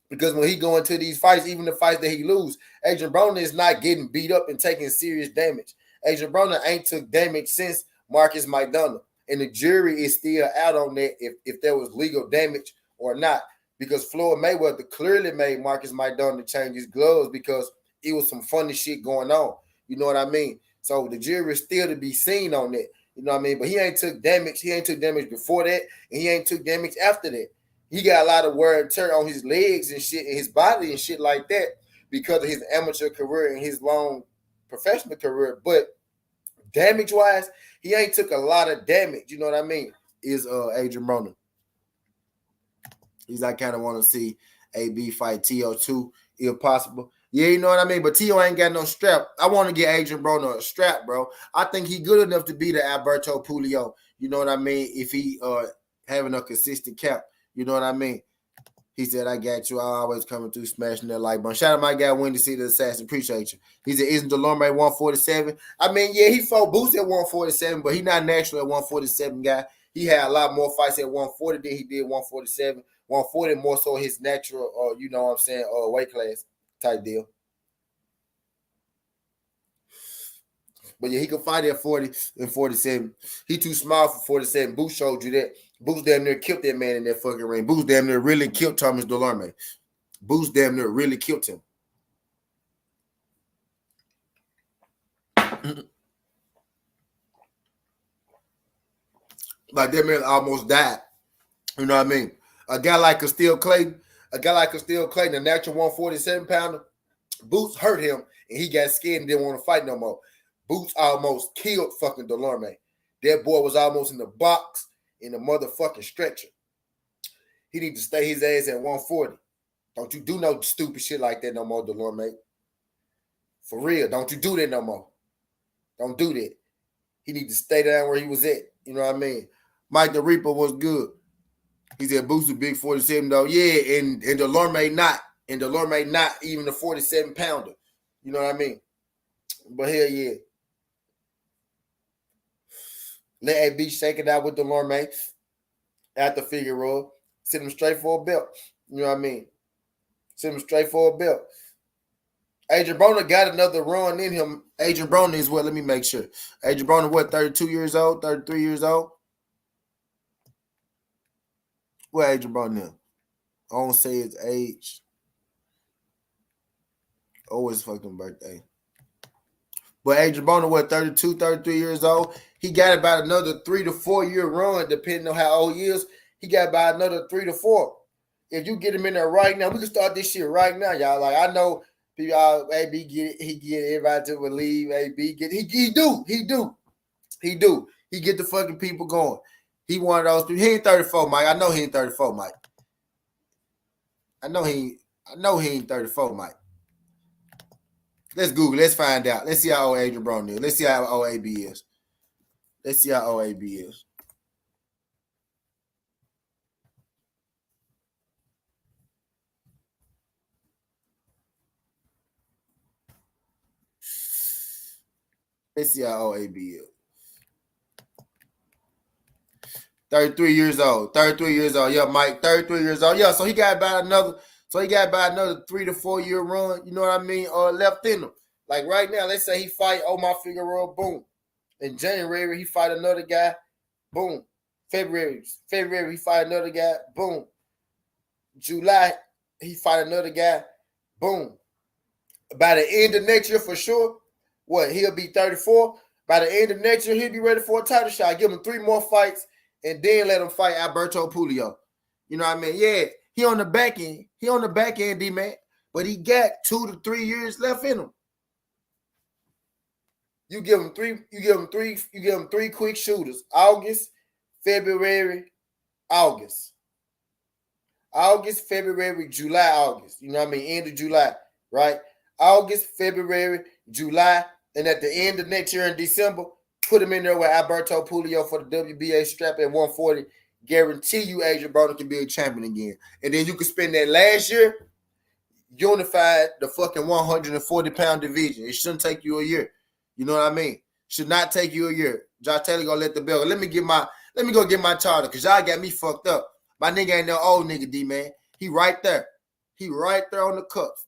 Because when he go into these fights, even the fights that he lose, Adrien Broner is not getting beat up and taking serious damage. Adrien Broner ain't took damage since Marcus Maidana. And the jury is still out on that if there was legal damage or not. Because Floyd Mayweather clearly made Marcus Maidana change his gloves because it was some funny shit going on. You know what I mean? So the jury is still to be seen on that. You know what I mean? But he ain't took damage. He ain't took damage before that, and he ain't took damage after that. He got a lot of wear and tear on his legs and shit, and his body and shit like that because of his amateur career and his long professional career. But damage-wise, he ain't took a lot of damage. You know what I mean? Is Adrien Broner. I kind of want to see AB fight TO2 if possible. Yeah, you know what I mean? But T.O. ain't got no strap. I want to get Adrien Broner a strap, bro. I think he good enough to be the Alberto Pulio. You know what I mean? If he having a consistent cap. You know what I mean? He said, I got you. I always coming through smashing that like button. Shout out my guy, Windy City Assassin. Appreciate you. He said, isn't Delorme 147? I mean, yeah, he fought Boots at 147, but he not natural at 147 guy. He had a lot more fights at 140 than he did 147. 140 more so his natural, you know what I'm saying, weight class type deal. But yeah, he can fight at 40 and 47. He too small for 47. Boots showed you that. Boots damn near killed that man in that fucking ring. Boots damn near really killed Thomas Delorme. Boots damn near really killed him. Like that man almost died. You know what I mean? A guy like Castile Clayton, a natural 147 pounder, Boots hurt him, and he got scared and didn't want to fight no more. Boots almost killed fucking Delorme. That boy was almost in the box in the motherfucking stretcher. He need to stay his ass at 140. Don't you do no stupid shit like that no more, Delorme. For real, don't you do that no more. Don't do that. He need to stay down where he was at. You know what I mean? Mike the Reaper was good. He said Boots was big 47 though. Yeah, and Delorme not. And Delorme not even a 47 pounder. You know what I mean? But hell yeah. Let AB shake it out with Delorme after Figueroa. Send him straight for a belt. You know what I mean? Send him straight for a belt. Adrien Broner got another run in him. Adrien Broner is what? Let me make sure. Adrien Broner, what, 32 years old? 33 years old? What Adrien Broner? I don't say his age. Oh, his fucking birthday. But Adrien Broner, what, 32, 33 years old? He got about another 3 to 4 year run, depending on how old he is. He got about another 3 to 4. If you get him in there right now, we can start this shit right now, y'all. Like, I know people, AB get it. He get everybody to believe. AB get it. He do. He get the fucking people going. He one of those people. He ain't 34, Mike. I know he ain't 34, Mike. I know he ain't 34, Mike. Let's Google. Let's find out. Let's see how old Adrien Broner is. Let's see how old AB is. Let's see how old AB is. Let's see how old AB is. 33 years old. 33 years old. Yeah, Mike, 33 years old. Yeah, so he got about another 3 to 4 year run, you know what I mean, left in him. Like right now, let's say he fight Omar Figueroa, boom. In January, he fight another guy, boom. February, he fight another guy, boom. July, he fight another guy, boom. By the end of next year, for sure, what, he'll be 34. By the end of next year, he'll be ready for a title shot. Give him 3 more fights and then let him fight Alberto Puello. You know what I mean? Yeah, he on the back end. He on the back end, D-man. But he got 2 to 3 years left in him. You give him three quick shooters. August, February, August. August, February, July, August. You know what I mean? End of July, right? August, February, July, and at the end of next year in December, put him in there with Alberto Puello for the WBA strap at 140. Guarantee you Adrien Broner can be a champion again. And then you can spend that last year unified the fucking 140-pound division. It shouldn't take you a year. You know what I mean? Should not take you a year. Josh Taylor gonna let the belt. Let me go get my charter because y'all got me fucked up. My nigga ain't no old nigga, D-man. He right there. He right there on the cups.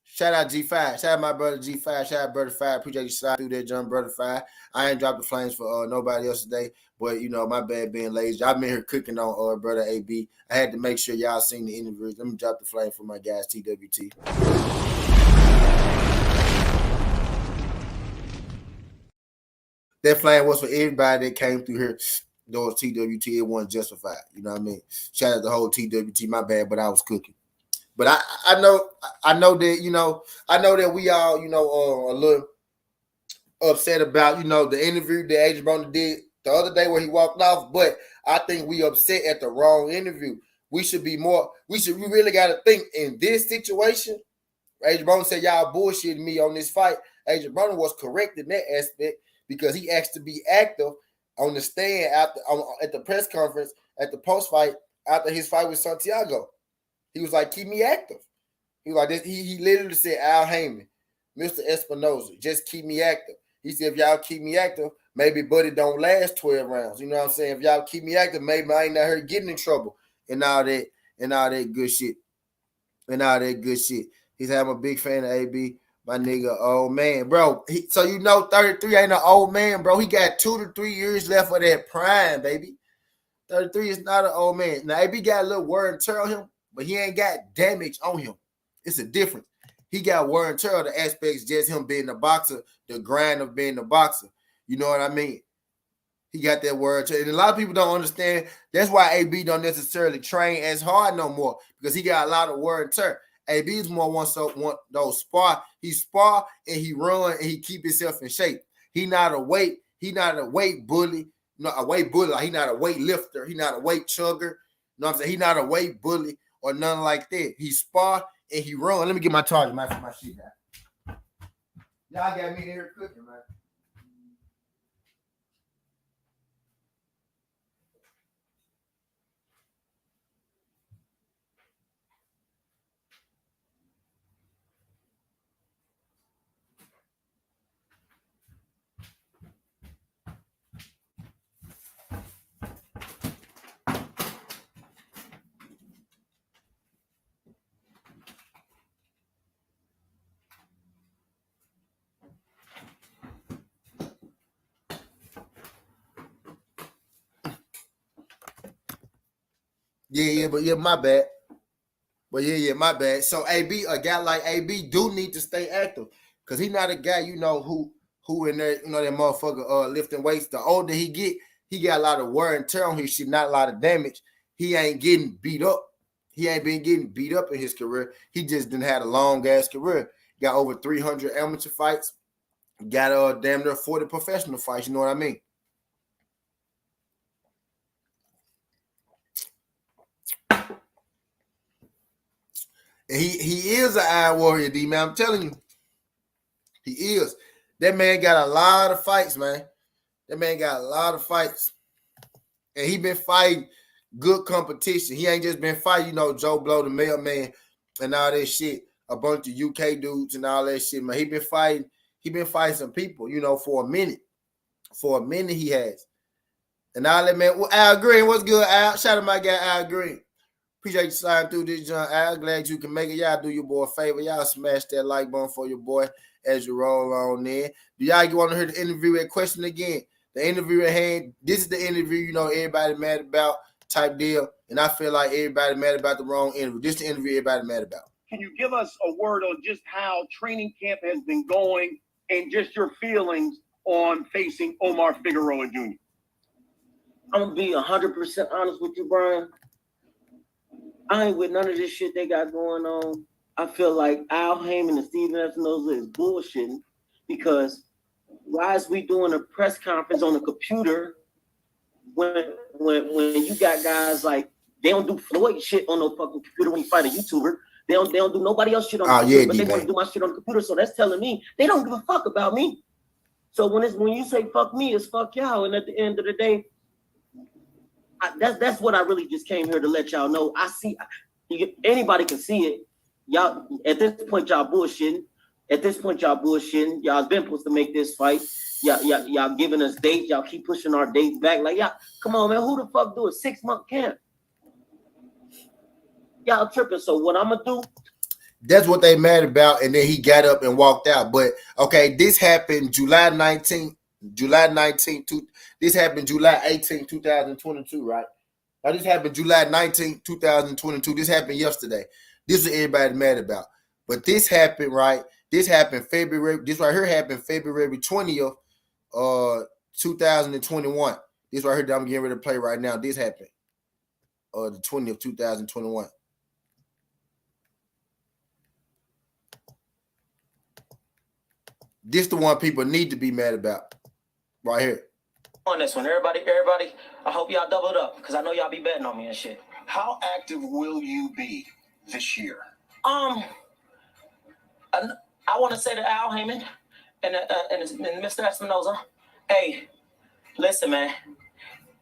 Shout out G5. Shout out my brother G5. Shout out brother 5. Appreciate you slide through that, John, brother 5. I ain't dropped the flames for nobody else today, but you know my bad being lazy. I've been here cooking on brother AB. I had to make sure y'all seen the interviews. Let me drop the flame for my guys TWT. That flame was for everybody that came through here. Those TWT, it wasn't justified. You know what I mean? Shout out the whole TWT. My bad, but I was cooking. But I know that, you know, I know that we all, you know, a little upset about, you know, the interview that Adrien Broner did the other day where he walked off. But I think we upset at the wrong interview. We really got to think in this situation. Adrien Broner said, y'all bullshitting me on this fight. Adrien Broner was correct in that aspect because he asked to be active on the stand at the press conference, at the post-fight, after his fight with Santiago. He was like, keep me active. He was like this. He literally said, Al Haymon, Mr. Espinoza, just keep me active. He said, if y'all keep me active, maybe Buddy don't last 12 rounds. You know what I'm saying? If y'all keep me active, maybe I ain't not here getting in trouble and all that good shit. He's I'm a big fan of AB, my nigga, old man, bro. So you know 33 ain't an old man, bro. He got 2 to 3 years left of that prime, baby. 33 is not an old man. Now, AB got a little wear and tear on him, but he ain't got damage on him. It's a difference. He got wear and tear of the aspects, just him being a boxer, the grind of being a boxer. You know what I mean? He got that wear and tear. And a lot of people don't understand. That's why AB don't necessarily train as hard no more, because he got a lot of wear and tear. AB is more one those spar. He spar and he run and he keep himself in shape. He not a weight bully. Not a weight bully. Like he not a weight lifter. He not a weight chugger. You know what I'm saying? He not a weight bully or nothing like that. He spar and he run. Let me get my charger, my shit out. Y'all got me in here cooking, man. Yeah, my bad. But yeah, my bad. So AB, a guy like AB do need to stay active. Cause he not a guy, who in there, that motherfucker lifting weights. The older he get, he got a lot of wear and tear on his shit, not a lot of damage. He ain't getting beat up. He ain't been getting beat up in his career. He just didn't had a long ass career. Got over 300 amateur fights. Got damn near 40 professional fights. You know what I mean? And he is an Iron Warrior, D man. I'm telling you, he is. That man got a lot of fights, man. That man got a lot of fights, and he been fighting good competition. He ain't just been fighting, Joe Blow the mailman and all that shit. A bunch of UK dudes and all that shit, man. He been fighting some people, for a minute. For a minute, he has. And all that, man. Well, Al Green, what's good, Al? Shout out to my guy, Al Green. Appreciate you sliding through this, John. Al, glad you can make it. Y'all do your boy a favor. Y'all smash that like button for your boy as you roll on in. Do y'all want to hear the interview at question again? The interview at hand. This is the interview, everybody mad about type deal. And I feel like everybody mad about the wrong interview. This is the interview everybody mad about. Can you give us a word on just how training camp has been going and just your feelings on facing Omar Figueroa Jr.? I'm going to be 100% honest with you, Brian. I ain't with none of this shit they got going on. I feel like Al Haymon and Steven Espinoza is bullshitting because why is we doing a press conference on a computer when you got guys like they don't do Floyd shit on no fucking computer when you fight a YouTuber. They don't do nobody else shit on the computer, but they want to do my shit on the computer. So that's telling me they don't give a fuck about me. So when you say fuck me, it's fuck y'all. And at the end of the day, that's what I really just came here to let y'all know. I see anybody can see it. Y'all at this point y'all bullshitting. Y'all's been supposed to make this fight. Y'all giving us dates. Y'all keep pushing our dates back. Like y'all, come on, man. Who the fuck do a 6-month camp? Y'all tripping. So what I'm gonna do? That's what they mad about. And then he got up and walked out. But okay, this happened July 19th. This happened July 18, 2022, right? Now, this happened July 19, 2022. This happened yesterday. This is what everybody mad about. But this happened, right? This happened February. This right here happened February 20th, 2021. This right here that I'm getting ready to play right now. This happened the 20th, 2021. This the one people need to be mad about. Right here. On this one, everybody, I hope y'all doubled up because I know y'all be betting on me and shit. How active will you be this year? I want to say to Al Haymon and Mr. Espinoza, hey, listen, man,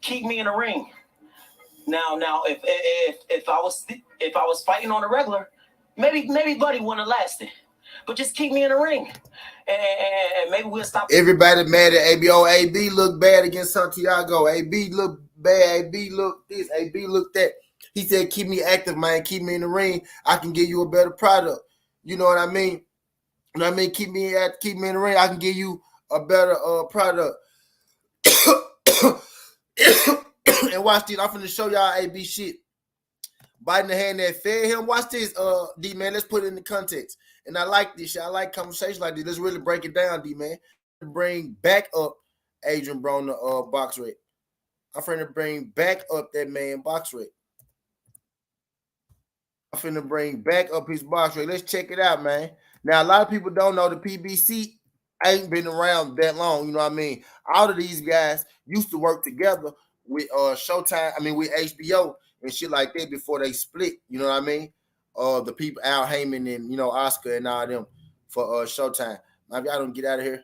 keep me in the ring. Now, if I was fighting on a regular, maybe Buddy wouldn't have lasted. But just keep me in the ring, and maybe we'll stop. Everybody mad at AB. Oh, AB looked bad against Santiago. AB looked bad. AB looked this. AB looked that. He said, keep me active, man. Keep me in the ring. I can give you a better product. You know what I mean? You know what I mean? Keep me in the ring. I can give you a better product. And watch this. I'm finna show y'all AB shit. Biting the hand that fed him. Watch this, D man. Let's put it in the context. And I like this shit. I like conversations like this. Let's really break it down, D man. Bring back up Adrien Broner box rate. I'm trying to bring back up that man box rate. finna bring back up his box rate. Let's check it out, man. Now, a lot of people don't know the PBC ain't been around that long. You know what I mean? All of these guys used to work together with Showtime. I mean, with HBO and shit like that before they split. You know what I mean? The people, Al Haymon and Oscar and all them for Showtime. Now, if y'all don't get out of here.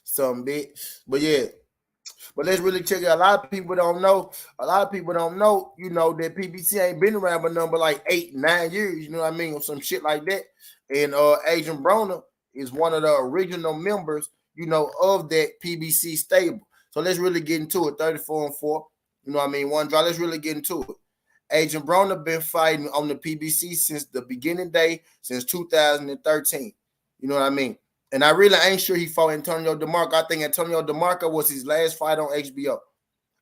Some bit, but yeah. But let's really check it out. A lot of people don't know. That PBC ain't been around but number like 8, 9 years. You know what I mean, or some shit like that. And Adrien Broner is one of the original members, of that PBC stable. So let's really get into it. 34-4. You know what I mean? One draw. Let's really get into it. Adrien Broner been fighting on the PBC since the beginning day, since 2013. You know what I mean? And I really ain't sure he fought Antonio DeMarco. I think Antonio DeMarco was his last fight on HBO.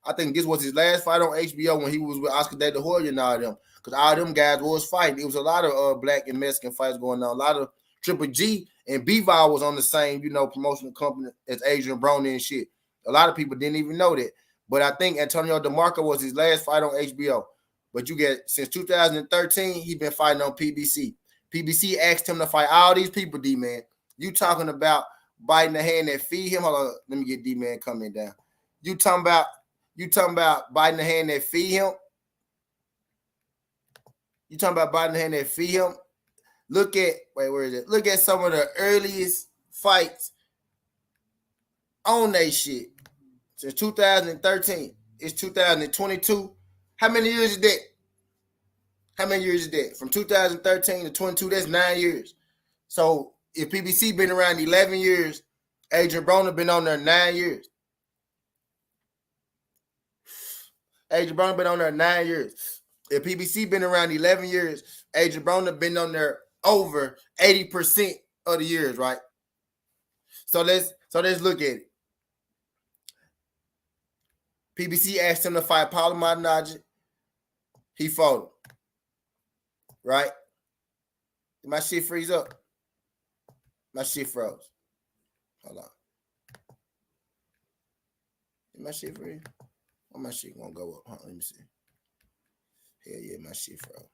I think this was his last fight on HBO when he was with Oscar De La Hoya and all them. Because all them guys was fighting. It was a lot of black and Mexican fights going on. A lot of Triple G and B-Vol was on the same, promotional company as Adrien Broner and shit. A lot of people didn't even know that. But I think Antonio DeMarco was his last fight on HBO. But you get, since 2013, he been fighting on PBC. PBC asked him to fight all these people, D-Man. You talking about biting the hand that feed him? Hold on, let me get D-Man coming down. You talking about biting the hand that feed him? You talking about biting the hand that feed him? Look at, where is it? Look at some of the earliest fights on that shit. Since 2013. It's 2022. How many years is that? From 2013 to 22, that's 9 years. So if PBC been around 11 years, Adrien Broner been on there 9 years. Adrien Broner been on there 9 years. If PBC been around 11 years, Adrien Broner been on there over 80% of the years, right? So let's look at it. PBC asked him to fight Paulo Maldonado. He fought him. Right? Did my shit freeze up? My shit froze. Hold on. Did my shit freeze? Well, my shit won't go up. Huh? Let me see. Hell yeah, my shit froze.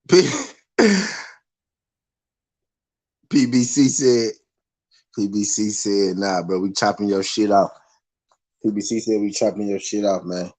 PBC said, nah, bro, we chopping your shit off. PBC said we chopping your shit off, man.